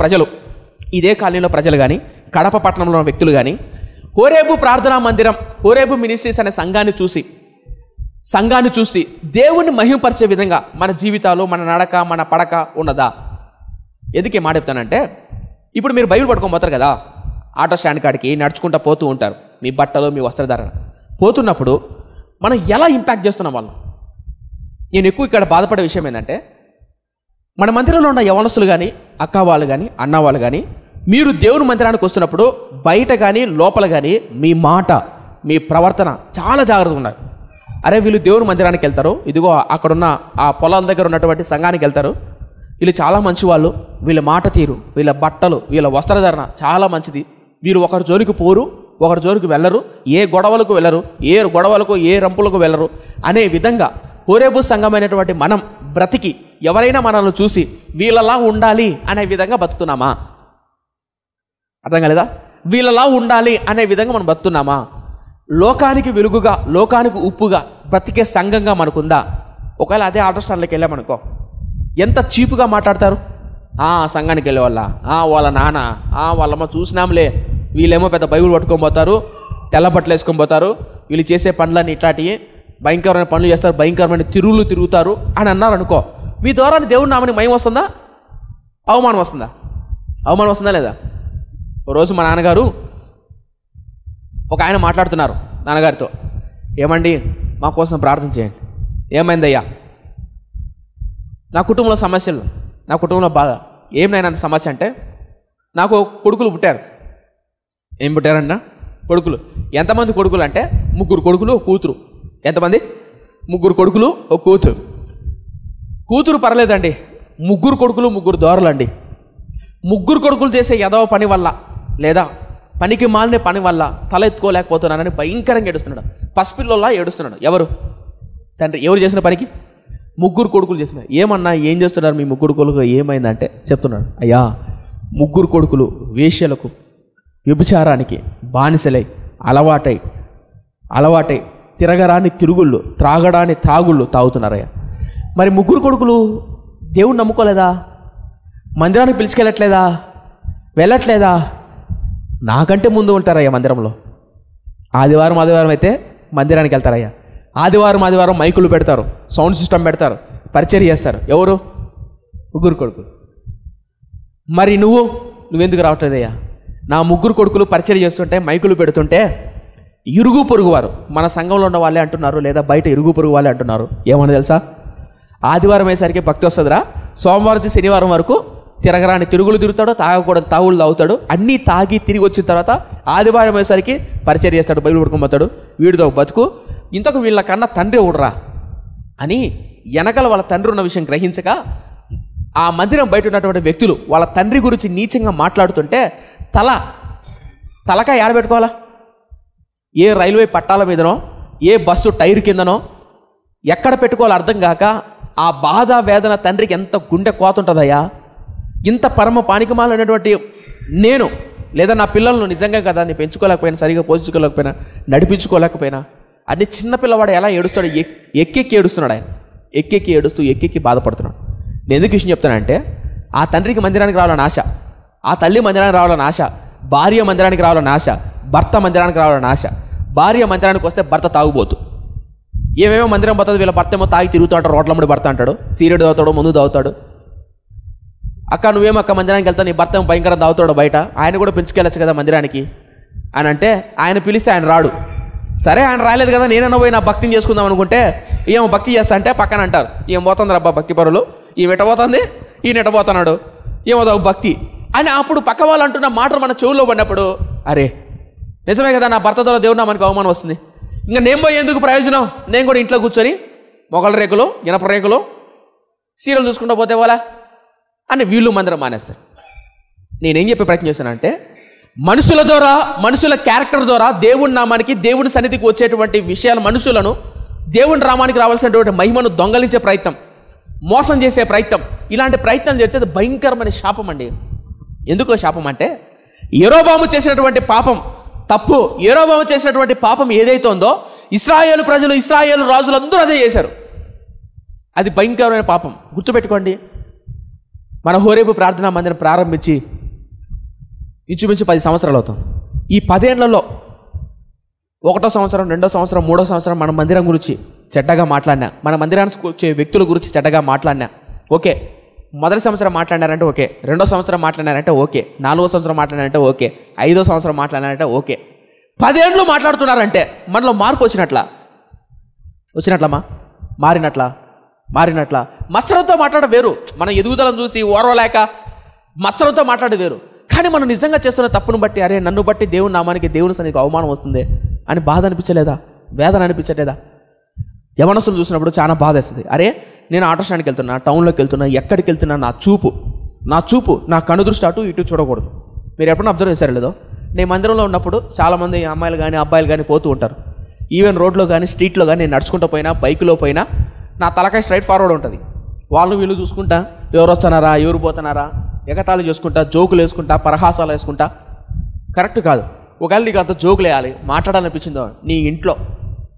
ప్రజలు కానీ, కడప పట్టణంలో ఉన్న వ్యక్తులు కానీ హోరేబు ప్రార్థనా మందిరం, హోరేబు మినిస్ట్రీస్ అనే సంఘాన్ని చూసి దేవుణ్ణి మహిమపరిచే విధంగా మన జీవితాలు, మన నడక, మన పడక ఉన్నదా? ఎందుకు మాట చెప్తానంటే, ఇప్పుడు మీరు బైబిల్ పట్టుకొని పోతారు కదా, ఆటో స్టాండ్ కాడికి నడుచుకుంటూ పోతూ ఉంటారు. మీ బట్టలు, మీ వస్త్రధారణ పోతున్నప్పుడు మనం ఎలా ఇంపాక్ట్ చేస్తున్నాం వాళ్ళని? నేను ఎక్కువ ఇక్కడ బాధపడే విషయం ఏంటంటే, మన మందిరంలో ఉన్న యవనస్తులు కానీ, అక్క వాళ్ళు కానీ, అన్న వాళ్ళు కానీ, మీరు దేవుని మందిరానికి వస్తున్నప్పుడు బయట కానీ లోపల కానీ మీ మాట, మీ ప్రవర్తన చాలా జాగ్రత్తగా ఉన్నారు. అరే వీళ్ళు దేవుని మందిరానికి వెళ్తారు, ఇదిగో అక్కడున్న ఆ పొలం దగ్గర ఉన్నటువంటి సంఘానికి వెళ్తారు, వీళ్ళు చాలా మంచి వాళ్ళు, వీళ్ళ మాట తీరు, వీళ్ళ బట్టలు, వీళ్ళ వస్త్రధారణ చాలా మంచిది, వీళ్ళు ఒకరి జోలికి పోరు, ఒకరి జోలికి వెళ్ళరు, ఏ గొడవలకు వెళ్ళరు, ఏ రంపులకు వెళ్ళరు అనే విధంగా హోరేబు సంఘమైనటువంటి మనం బ్రతికి ఎవరైనా మనల్ని చూసి వీళ్ళలా ఉండాలి అనే విధంగా బతుకుతున్నామా? అర్థం కాలేదా? వీళ్ళలా ఉండాలి అనే విధంగా మనం బతుకుతున్నామా? లోకానికి వెలుగుగా, లోకానికి ఉప్పుగా బ్రతికే సంఘంగా మనకుందా? ఒకవేళ అదే ఆటో స్టాండ్లోకి వెళ్ళామనుకో, ఎంత చీపుగా మాట్లాడతారు. సంఘానికి వెళ్ళే వాళ్ళ నాన్న, వాళ్ళమ్మ చూసినాంలే, వీళ్ళేమో పెద్ద బైబిల్ పట్టుకొని పోతారు, తెల్ల బట్టలు వేసుకొని పోతారు, వీళ్ళు చేసే పనులన్నీ ఇట్లాంటివి భయంకరమైన పనులు చేస్తారు, భయంకరమైన తిరుగుతారు అని అన్నారు అనుకో, మీ ద్వారా దేవుని నామని మహిమ వస్తుందా? అవమానం వస్తుందా లేదా? రోజు మా నాన్నగారు ఒక ఆయన మాట్లాడుతున్నారు నాన్నగారితో, ఏమండి మా కోసం ప్రార్థన చేయండి. ఏమైందయ్యా? నా కుటుంబంలో సమస్యలు, నా కుటుంబంలో బాధ. ఏమైనా సమస్య అంటే, నాకు కొడుకులు పుట్టారు. ఏం పుట్టారన్నా? కొడుకులు. ఎంతమంది కొడుకులు అంటే 3 కొడుకులు, ఒక కూతురు. ఎంతమంది? 3 కొడుకులు, ఒక కూతురు. కూతురు పర్లేదండి, 3 కొడుకులు, 3 దోరలండి. 3 కొడుకులు చేసే యదవ పని వల్ల, లేదా పనికి మాలిన పని వల్ల తల ఎత్తుకోలేకపోతున్నానని భయంకరంగా ఏడుస్తున్నాడు. పసిపిల్లలా ఏడుస్తున్నాడు. ఎవరు? తండ్రి. ఎవరు చేసిన పనికి? 3 కొడుకులు చేసిన. ఏమన్నా ఏం చేస్తున్నారు మీ 3 కొడుకులు? ఏమైందంటే చెప్తున్నాడు, అయ్యా 3 కొడుకులు వేశ్యలకు, వ్యభిచారానికి బానిసలై అలవాటై తిరగరాని తిరుగుళ్ళు, త్రాగడాని త్రాగుళ్ళు తాగుతున్నారయ్యా. మరి 3 కొడుకులు దేవుణ్ణి నమ్ముకోలేదా? మందిరానికి పిలుచుకెళ్ళట్లేదా? వెళ్ళట్లేదా? నాకంటే ముందు ఉంటారయ్యా మందిరంలో. ఆదివారం అయితే మందిరానికి వెళ్తారయ్యా. ఆదివారం మైకులు పెడతారు, సౌండ్ సిస్టమ్ పెడతారు, పరిచర్య చేస్తారు. ఎవరు? 3 కొడుకులు. మరి నువ్వెందుకు రావట్లేదయ్యా? నా 3 కొడుకులు పరిచర్య చేస్తుంటే, మైకులు పెడుతుంటే ఇరుగు పొరుగు వారు, మన సంఘంలో ఉన్న వాళ్ళే అంటున్నారు, లేదా బయట ఇరుగు పొరుగు వాళ్ళే అంటున్నారు. ఏమన్నా తెలుసా? ఆదివారం అయ్యేసరికి భక్తి వస్తుందిరా, సోమవారం నుంచి శనివారం వరకు తిరగరాని తిరుగులు తిరుగుతాడు, తాగకూడదు తాగులు తాగుతాడు, అన్నీ తాగి తిరిగి వచ్చిన తర్వాత ఆదివారం అయ్యేసరికి పరిచర్య చేస్తాడు, బైబిల్ పట్టుకొని పోతాడు. వీడితో బతుకు, ఇంతకు వీళ్ళకన్నా తండ్రి ఊడరా అని వెనకల వాళ్ళ తండ్రి ఉన్న విషయం గ్రహించక ఆ మందిరం బయట ఉన్నటువంటి వ్యక్తులు వాళ్ళ తండ్రి గురించి నీచంగా మాట్లాడుతుంటే తలకాయ ఆడబెట్టుకోవాలా? ఏ రైల్వే పట్టాల మీదనో, ఏ బస్సు టైర్ కిందనో ఎక్కడ పెట్టుకోవాలో అర్థం కాక ఆ బాధ వేదన తండ్రికి ఎంత గుండె కోత ఉంటుందయ్యా. ఇంత పరమ పానికమాలైనటువంటి నేను, లేదా నా పిల్లలను నిజంగా కదా నేను పెంచుకోలేకపోయినా, సరిగా పోషించుకోలేకపోయినా, నడిపించుకోలేకపోయినా, అన్ని చిన్నపిల్లవాడు ఎలా ఏడుస్తాడు? ఎక్కెక్కి ఏడుస్తున్నాడు ఆయన. ఎక్కెక్కి బాధపడుతున్నాడు. నేను ఎందుకు విషయం చెప్తానంటే, ఆ తండ్రికి మందిరానికి రావాలని ఆశ, ఆ తల్లి మందిరానికి రావాలని ఆశ, భార్య మందిరానికి రావాలని ఆశ, భర్త మందిరానికి రావాలని ఆశ. భార్య మందిరానికి వస్తే భర్త తాగుబోతు, ఏమేమో మందిరం పోతుంది, వీళ్ళ భర్త ఏమో తాగి తిరుగుతాడు, రోడ్లమ్మడి భర్త అంటాడు, సీరియడ్ తాగుతాడు, ముందు తాగుతాడు. అక్క నువ్వేమో అక్క మందిరానికి వెళ్తావు, నీ భర్త ఏమో భయంకరం తాగుతాడు బయట, ఆయన కూడా పిలుచుకెళ్ళచ్చు కదా మందిరానికి అని అంటే, ఆయన పిలిస్తే ఆయన రాడు. సరే ఆయన రాలేదు కదా, నేనన్నా పోయి నా భక్తిని చేసుకుందాం అనుకుంటే, ఏమో భక్తి చేస్తా అంటే పక్కన అంటారు, ఏం పోతుంది రబ్బా భక్తి పరులు, ఈమె ఎట్టబోతుంది, ఈయన ఎట్టబోతున్నాడు, ఏమో భక్తి అని. అప్పుడు పక్క వాళ్ళు అంటున్న మాటలు మన చెవుల్లో పడినప్పుడు, అరే నిజమే కదా, నా భర్త ద్వారా దేవుడు మనకు అవమానం వస్తుంది, ఇంకా నేను పోయి ఎందుకు ప్రయోజనం, నేను కూడా ఇంట్లో కూర్చొని మొగల రేకులు, ఇనప రేకులు, సీరియల్ చూసుకుంటూ పోతే పోలా అని వీళ్ళు మందిరం మానేస్తారు. నేనేం చెప్పే ప్రయత్నం చేశానంటే, మనుషుల ద్వారా, మనుషుల క్యారెక్టర్ ద్వారా దేవుని నామానికి, దేవుని సన్నిధికి వచ్చేటువంటి విషయాలు, మనుషులను దేవుని నామానికి రావాల్సినటువంటి మహిమను దొంగలించే ప్రయత్నం, మోసం చేసే ప్రయత్నం, ఇలాంటి ప్రయత్నం చేస్తే అది భయంకరమైన శాపం అండి. ఎందుకో శాపం అంటే, యెరోబాము చేసినటువంటి పాపం తప్పు. యెరోబాము చేసినటువంటి పాపం ఏదైతే ఉందో ఇశ్రాయేలు ప్రజలు, ఇశ్రాయేలు రాజులందరూ అదే చేశారు. అది భయంకరమైన పాపం. గుర్తుపెట్టుకోండి, మన హోరేబు ప్రార్థనా మందిరం ప్రారంభించి ఇంచుమించు 10 సంవత్సరాలు అవుతాం. ఈ 10 ఏళ్లలో 1వ సంవత్సరం, 2వ సంవత్సరం, 3వ సంవత్సరం మన మందిరం గురించి చెడ్డగా మాట్లాడినా, మన మందిరానికి వచ్చే వ్యక్తుల గురించి చెడ్డగా మాట్లాడినా ఓకే. మొదటి సంవత్సరం మాట్లాడినారంటే ఓకే, 2వ సంవత్సరం మాట్లాడినారంటే ఓకే, 4వ సంవత్సరం మాట్లాడినారంటే ఓకే, 5వ సంవత్సరం మాట్లాడినారంటే ఓకే. 10 ఏళ్ళు మాట్లాడుతున్నారంటే మనలో మార్పు వచ్చినట్లమ్మా, మారినట్లా. మత్సరంతో మాట్లాడడం వేరు, మన ఎదుగుదలను చూసి ఓర్వలేక మత్సరంతో మాట్లాడడం వేరు. కానీ మనం నిజంగా చేస్తున్న తప్పును బట్టి, అరే నన్ను బట్టి దేవుని నామానికి, దేవుని సన్నిధికి అవమానం వస్తుంది అని బాధ అనిపించలేదా? వేదన అనిపించలేదా? యవనస్తులు చూసినప్పుడు చాలా బాధ వేస్తుంది. అరే నేను ఆటో స్టాండ్కి వెళ్తున్నా, టౌన్లోకి వెళ్తున్నా, ఎక్కడికి వెళ్తున్నా నా చూపు నా కనుదృష్టి అటు ఇటు చూడకూడదు. మీరు ఎప్పుడైనా అబ్జర్వ్ చేశారు లేదో, నేను మందిరంలో ఉన్నప్పుడు చాలామంది అమ్మాయిలు కానీ అబ్బాయిలు కానీ పోతూ ఉంటారు. ఈవెన్ రోడ్లో కానీ స్ట్రీట్లో కానీ నేను నడుచుకుంటూ పోయినా, బైకులో పోయినా నా తలకాయ స్ట్రైట్ ఫార్వర్డ్ ఉంటుంది. వాళ్ళు వీళ్ళు చూసుకుంటా, ఎవరు వస్తున్నారా, ఎవరు పోతున్నారా, ఎగతాళి చేసుకుంటా, జోకులు వేసుకుంటా, పరహాసాలు వేసుకుంటా. కరెక్ట్ కాదు. ఒకవేళ నీకు అంత జోకులు వేయాలి, మాట్లాడాలనిపించిందో నీ ఇంట్లో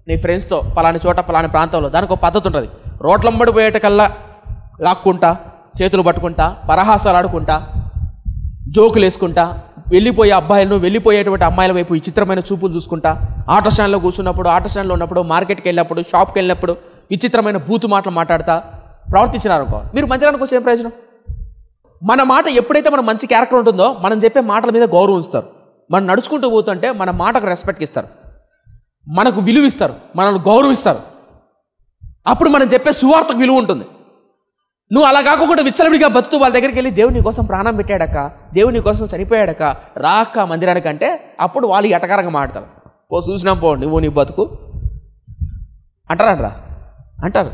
నీ ఫ్రెండ్స్తో పలాని చోట పలాని ప్రాంతంలో, దానికి ఒక పద్ధతి ఉంటుంది. రోడ్లంబడి పోయేటకల్లా లాక్కుంటా, చేతులు పట్టుకుంటా, పరహాసాలు ఆడుకుంటా, జోకులు వేసుకుంటా, వెళ్ళిపోయే అబ్బాయిలను, వెళ్ళిపోయేటువంటి అమ్మాయిల వైపు విచిత్రమైన చూపులు చూసుకుంటా, ఆటో స్టాండ్లో కూర్చున్నప్పుడు, ఆటో స్టాండ్లో ఉన్నప్పుడు, మార్కెట్కి వెళ్ళినప్పుడు, షాప్కి వెళ్ళినప్పుడు విచిత్రమైన బూతు మాటలు మాట్లాడతా ప్రవర్తించినారనుకో, మీరు మందిరానికి వచ్చే ఏం ప్రయోజనం? మన మాట ఎప్పుడైతే మన మంచి క్యారెక్టర్ ఉంటుందో మనం చెప్పే మాటల మీద గౌరవం ఇస్తారు. మనం నడుచుకుంటూ పోతుంటే మన మాటకు రెస్పెక్ట్ ఇస్తారు, మనకు విలువ ఇస్తారు, మనల్ని గౌరవిస్తారు. అప్పుడు మనం చెప్పే సువార్తకు విలువ ఉంటుంది. నువ్వు అలా కాకుండా విచ్చలవిడిగా బతుకుతూ వాళ్ళ దగ్గరికి వెళ్ళి దేవుని కోసం ప్రాణం పెట్టాడక, దేవుని కోసం చనిపోయాడక, రాక మందిరానికి అంటే అప్పుడు వాళ్ళు ఎటకారంగా మాడతారు. పో చూసినాం పో నువ్వు నీ బతుకు అంటారు.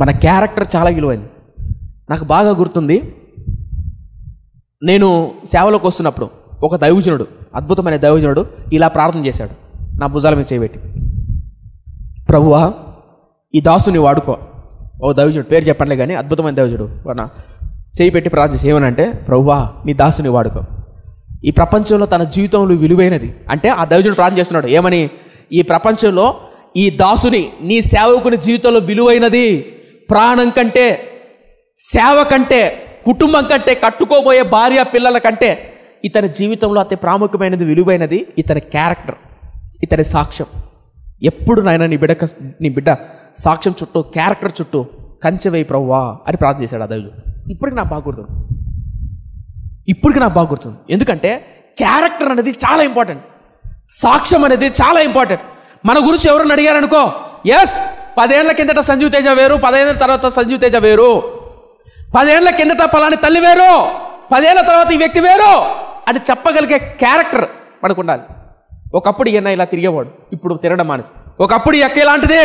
మన క్యారెక్టర్ చాలా విలువైంది. నాకు బాగా గుర్తుంది, నేను సేవలోకి వస్తున్నప్పుడు ఒక దైవజనుడు, అద్భుతమైన దైవజనుడు ఇలా ప్రార్థన చేశాడు నా భుజాల మీద చేయబెట్టి, ప్రభువా ఈ దాసుని వాడుకో. ఓ దైవజనుడు, పేరు చెప్పండి కానీ అద్భుతమైన దైవజనుడు, చేయి పెట్టి ప్రార్థన చేసి ఏమనంటే, ప్రభువా నీ దాసుని వాడుకో. ఈ ప్రపంచంలో తన జీవితంలో విలువైనది అంటే ఆ దైవజనుడు ప్రార్థన చేస్తున్నాడు ఏమని, ఈ ప్రపంచంలో ఈ దాసుని, నీ సేవకుని జీవితంలో విలువైనది ప్రాణం కంటే, సేవ కంటే, కుటుంబం కంటే, కట్టుకోబోయే భార్య పిల్లల కంటే ఇతని జీవితంలో అతి ప్రాముఖ్యమైనది, విలువైనది ఇతని క్యారెక్టర్, ఇతని సాక్ష్యం. ఎప్పుడు నాయన నీ బిడ్డ సాక్ష్యం చుట్టూ, క్యారెక్టర్ చుట్టూ కంచె వేయి ప్రభువా అని ప్రార్థన చేశాడు ఆ దైవజనుడు. ఇప్పటికి నాకు బాగా గుర్తుంది. ఎందుకంటే క్యారెక్టర్ అనేది చాలా ఇంపార్టెంట్, సాక్ష్యం అనేది చాలా ఇంపార్టెంట్. మన గురించి ఎవరైనా అడిగారనుకో, ఎస్ 10 ఏళ్ల కిందట సంజీవ్ తేజ వేరు, 10 ఏళ్ళ తర్వాత సంజీవ్ తేజ వేరు, 10 ఏళ్ల కిందట పలాని తల్లి వేరు, 10 ఏళ్ల తర్వాత ఈ వ్యక్తి వేరు అని చెప్పగలిగే క్యారెక్టర్ మనకు ఉండాలి. ఒకప్పుడు ఈయన ఇలా తిరిగేవాడు, ఇప్పుడు తిరగడం మానేసి. ఒకప్పుడు ఈ అక్క ఇలాంటిదే,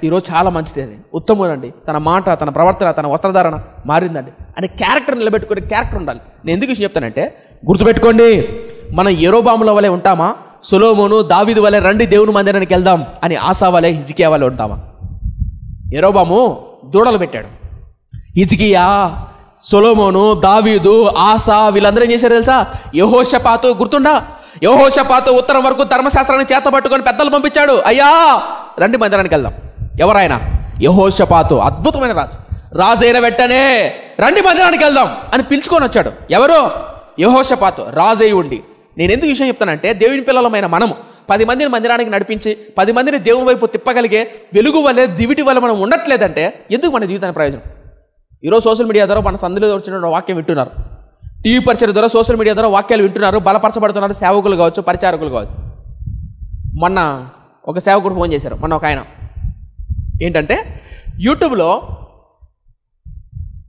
ఈరోజు చాలా మంచిది, ఉత్తముడండి, తన మాట, తన ప్రవర్తన, తన వస్త్రధారణ మారిందండి అని క్యారెక్టర్ నిలబెట్టుకునే క్యారెక్టర్ ఉండాలి. నేను ఎందుకు విషయం చెప్తానంటే, గుర్తుపెట్టుకోండి, మనం యెరోబాముల వలె ఉంటామా, సొలొమోను దావీదు వలె రండి దేవుని మందిరానికి వెళ్దాం అని ఆసా వలె, హిజ్కియా వలె ఉంటామా? యెరోబాము దూడలు పెట్టాడు, హిజ్కియా, సొలొమోను, దావీదు, ఆసా వీళ్ళందరూ ఏం చేశారు తెలుసా? యెహోషాపాతు గుర్తుందా? యెహోషాపాతు ఉత్తరం వరకు ధర్మశాస్త్రాన్ని చేత పట్టుకొని పెద్దలు పంపించాడు, అయ్యా రండి మందిరానికి వెళ్దాం. ఎవరాయన? యెహోషాపాతు, అద్భుతమైన రాజు అయిన వెంటనే రండి మందిరానికి వెళ్దాం అని పిలుచుకొని వచ్చాడు. ఎవరు? యెహోషాపాతు రాజు అయి ఉండి. నేను ఎందుకు విషయం చెప్తానంటే, దేవుని పిల్లలమైన మనము 10 మందిని మందిరానికి నడిపించి 10 మందిని దేవుని వైపు తిప్పగలిగే వెలుగు వల్లే, దివిటి వల్ల మనం ఉండట్లేదంటే ఎందుకు మన జీవితానికి ప్రయోజనం? ఈరోజు సోషల్ మీడియా ద్వారా మన సందులో వచ్చిన వాక్యం వింటున్నారు, టీవీ పరిచయం ద్వారా, సోషల్ మీడియా ద్వారా వాక్యాలు వింటున్నారు, బలపరచబడుతున్నారు, సేవకులు కావచ్చు, పరిచారకులు కావచ్చు. మొన్న ఒక సేవకుడు ఫోన్ చేశారు, మొన్న ఒక ఆయన ఏంటంటే, యూట్యూబ్లో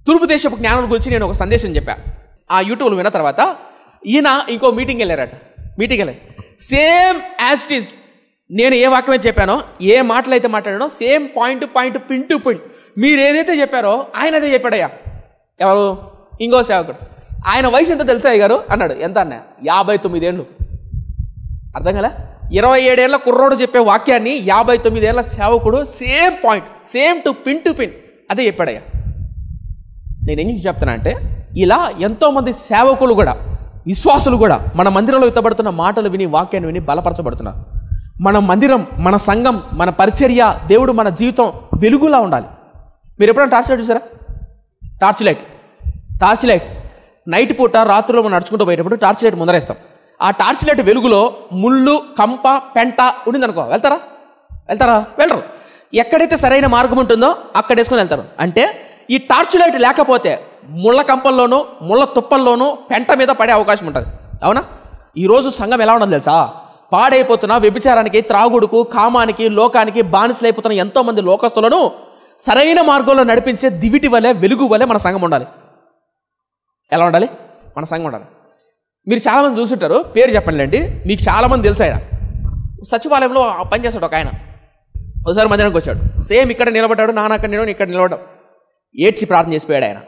తూర్పు దేశపు జ్ఞానం గురించి నేను ఒక సందేశం చెప్పాను. ఆ యూట్యూబ్లో విన్న తర్వాత ఈయన ఇంకో మీటింగ్ వెళ్ళారట. మీటింగ్ వెళ్ళారు, సేమ్ యాజ్ ఇట్ ఈస్ నేను ఏ వాక్యం అయితే చెప్పానో, ఏ మాటలు అయితే మాట్లాడానో same point pin to point మీరు ఏదైతే చెప్పారో ఆయన అదే చెప్పాడయ్యా. ఎవరు? ఇంకో సేవకుడు. ఆయన వయసు ఎంత తెలుసా అయ్య గారు అన్నాడు. ఎంత అన్న? 59 ఏళ్ళు. అర్థం కదా? 27 ఏళ్ళ కుర్రోడు చెప్పే వాక్యాన్ని 59 ఏళ్ళ సేవకుడు same point, same to pin అదే చెప్పాడయ్యా. నేను ఎందుకు చెప్తాను అంటే, ఇలా ఎంతోమంది సేవకులు కూడా, విశ్వాసులు కూడా మన మందిరంలో ఎత్తబడుతున్న మాటలు విని, వాక్యాన్ని విని బలపరచబడుతున్నారు. మన మందిరం, మన సంఘం, మన పరిచర్య, దేవుడు మన జీవితం వెలుగులా ఉండాలి. మీరు ఎప్పుడైనా టార్చ్ లైట్ చూసారా? టార్చ్ లైట్ నైట్ పూట, రాత్రుల్లో మనం నడుచుకుంటూ పోయేటప్పుడు టార్చ్ లైట్ ముందరేస్తాం. ఆ టార్చ్ లైట్ వెలుగులో ముళ్ళు, కంప, పెంట ఉండిందనుకో, వెళ్తారా? వెళ్ళరు. ఎక్కడైతే సరైన మార్గం ఉంటుందో అక్కడ వేసుకొని వెళ్తారు. అంటే ఈ టార్చ్ లైట్ లేకపోతే ముళ్ళ కంపల్లోనూ, ముళ్ళ తుప్పల్లోనూ, పెంట మీద పడే అవకాశం ఉంటుంది. అవునా? ఈరోజు సంఘం ఎలా ఉండదు తెలుసా? పాడైపోతున్న, వ్యభిచారానికి, త్రాగుడుకు, కామానికి, లోకానికి బానిసలైపోతున్న ఎంతోమంది లోకస్తులను సరైన మార్గంలో నడిపించే దివిటి వలె, వెలుగు వలె మన సంఘం ఉండాలి. ఎలా ఉండాలి? మన సంఘం ఉండాలి. మీరు చాలామంది చూసుంటారు, పేరు చెప్పండి, మీకు చాలామంది తెలుసు. ఆయన సచివాలయంలో పనిచేస్తాడు ఒక ఆయన. ఒకసారి మందిరానికి వచ్చాడు, సేమ్ ఇక్కడ నిలబడ్డాడు, నాన్న అక్కడ నిలబడి ఇక్కడ నిలబడ్డాడు. ఏడ్చి ప్రార్థన చేసిపోయాడు ఆయన.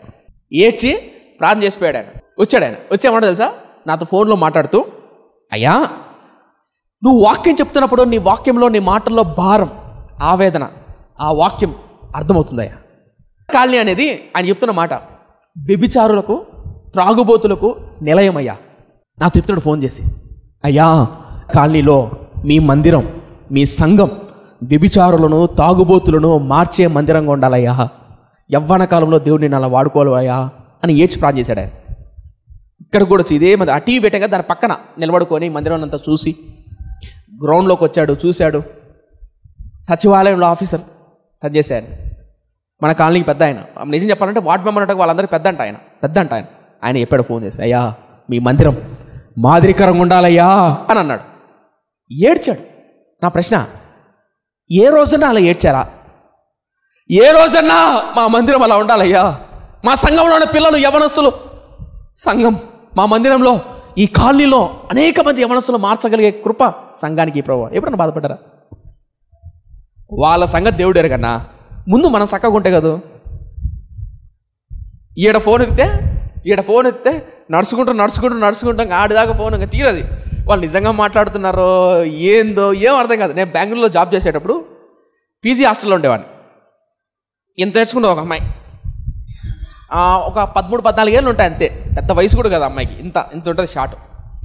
వచ్చాడు ఆయన. వచ్చేమంటే తెలుసా, నాతో ఫోన్లో మాట్లాడుతూ, అయ్యా నువ్వు వాక్యం చెప్తున్నప్పుడు నీ వాక్యంలో, నీ మాటల్లో భారం, ఆవేదన, ఆ వాక్యం అర్థమవుతుందయ్యా. కాలనీ అనేది ఆయన చెప్తున్న మాట వ్యభిచారులకు, త్రాగుబోతులకు నిలయమయ్యా. నాతో చెప్తున్నాడు ఫోన్ చేసి, అయ్యా కాలనీలో మీ మందిరం, మీ సంఘం వ్యభిచారులను, తాగుబోతులను మార్చే మందిరంగా ఉండాలయ్యా. యవ్వన కాలంలో దేవుడిని అలా వాడుకోవాలయ్యా అని ఏడ్చి ప్రార్థన చేశాడు ఆయన. ఇక్కడ కూడా ఇదే మంది ఆ టీవీ పెట్టాక దాని పక్కన నిలబడుకొని మందిరం అంతా చూసి, గ్రౌండ్లోకి వచ్చాడు, చూశాడు. సచివాలయంలో ఆఫీసర్ పనిచేశాడు. మన కాలనీకి పెద్ద ఆయన. నిజం చెప్పాలంటే వార్డ్ మెంబర్ అంటే వాళ్ళందరికీ పెద్ద అంట ఆయన. ఆయన చెప్పాడు ఫోన్ చేసి, అయ్యా మీ మందిరం మాదిరికరంగా ఉండాలయ్యా అని అన్నాడు. ఏడ్చాడు. నా ప్రశ్న, ఏ రోజన్నా అలా ఏడ్చారా? ఏ రోజన్నా మా మందిరం అలా ఉండాలయ్యా, మా సంఘంలో ఉన్న పిల్లలు, యవనస్తులు, సంఘం, మా మందిరంలో, ఈ కాలనీలో అనేక మంది యవనస్తులు మార్చగలిగే కృప సంఘానికి ప్రభువా. ఎప్పుడన్నా బాధపడ్డారా? వాళ్ళ సంగతి దేవుడు ఎరగన్నా, ముందు మనం చక్కగా ఉంటే కదా. ఈడ ఫోన్ ఎత్తితే నడుచుకుంటాం ఆడిదాకా ఫోన్ ఇంకా తీరది. వాళ్ళు నిజంగా మాట్లాడుతున్నారో ఏందో ఏం అర్థం కాదు. నేను బెంగళూరులో జాబ్ చేసేటప్పుడు పీజీ హాస్టల్లో ఉండేవాడిని. ఇంత తెచ్చుకుంటే ఒక అమ్మాయి ఒక 13-14 ఏళ్ళు ఉంటాయి అంతే, పెద్ద వయసు కూడా కదా అమ్మాయికి, ఇంత ఉంటుంది షార్ట్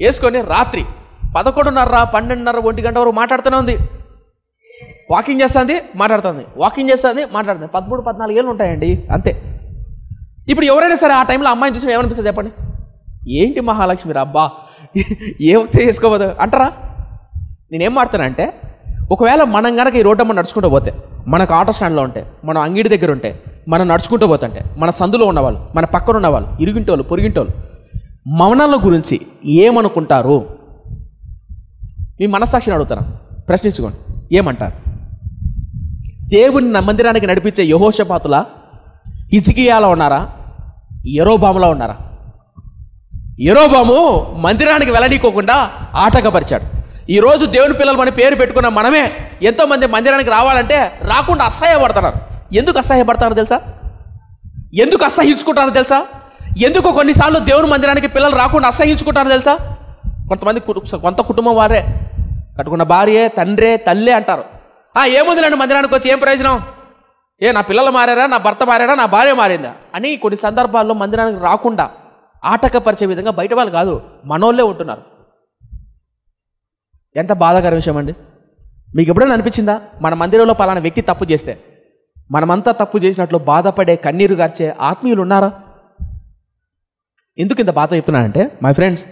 వేసుకొని రాత్రి 11:30, 12:30, 1 గంట వరకు మాట్లాడుతూనే ఉంది. వాకింగ్ చేస్తుంది, మాట్లాడుతుంది. 13-14 ఏళ్ళు ఉంటాయండి అంతే. ఇప్పుడు ఎవరైనా సరే ఆ టైంలో అమ్మాయిని చూసి ఏమనిపిస్తుంది చెప్పండి? ఏంటి మహాలక్ష్మి రా అబ్బా, ఏమైతే చేసుకోవద్దు అంటారా? నేనేం మాట్లాడతానంటే, ఒకవేళ మనం కనుక ఈ రోడ్డు మనం నడుచుకుంటూ పోతే, మనకు ఆటో స్టాండ్లో ఉంటే, మనం అంగిడి దగ్గర ఉంటే, మనం నడుచుకుంటూ పోతుంటే, మన సందులో ఉన్నవాళ్ళు, మన పక్కన ఉన్నవాళ్ళు, ఇరుగింటోళ్ళు, పొరుగింటోళ్ళు మౌనాల గురించి ఏమనుకుంటారు? మీ మనస్సాక్షిని అడుగుతాను, ప్రశ్నించుకోండి. ఏమంటారు? దేవుని మందిరానికి నడిపించే యెహోషాపాతులా, హిజ్కియాలా ఉన్నారా, యెరోబాములా ఉన్నారా? యెరోబాము మందిరానికి వెళ్ళనీకోకుండా ఆటంకపరిచాడు. ఈరోజు దేవుని పిల్లలు మన పేరు పెట్టుకున్న మనమే ఎంతోమంది మందిరానికి రావాలంటే రాకుండా అసహ్యపడుతున్నారు. ఎందుకు అసహ్యపడతారో తెలుసా? ఎందుకు అసహ్యించుకుంటారో తెలుసా? ఎందుకు కొన్నిసార్లు దేవుని మందిరానికి పిల్లలు రాకుండా అసహ్యించుకుంటారో తెలుసా? కొంత కుటుంబం వారే కట్టుకున్న భార్యే, తండ్రే, తల్లే అంటారు. ఏముంది నన్ను మందిరానికి వచ్చి ఏం ప్రయోజనం? నా పిల్లలు మారారా, నా భర్త మారారా, నా భార్య మారిందా అని కొన్ని సందర్భాల్లో మందిరానికి రాకుండా ఆటంకపరిచే విధంగా బయట వాళ్ళు కాదు, మనోళ్ళే ఉంటున్నారు. ఎంత బాధాకర విషయం అండి. మీకు ఎప్పుడైనా అనిపించిందా మన మందిరంలో పలానా వ్యక్తి తప్పు చేస్తే మనమంతా తప్పు చేసినట్లు బాధపడే, కన్నీరు గార్చే ఆత్మీయులు ఉన్నారా? ఎందుకు ఇంత బాధ చెప్తున్నానంటే, మై ఫ్రెండ్స్,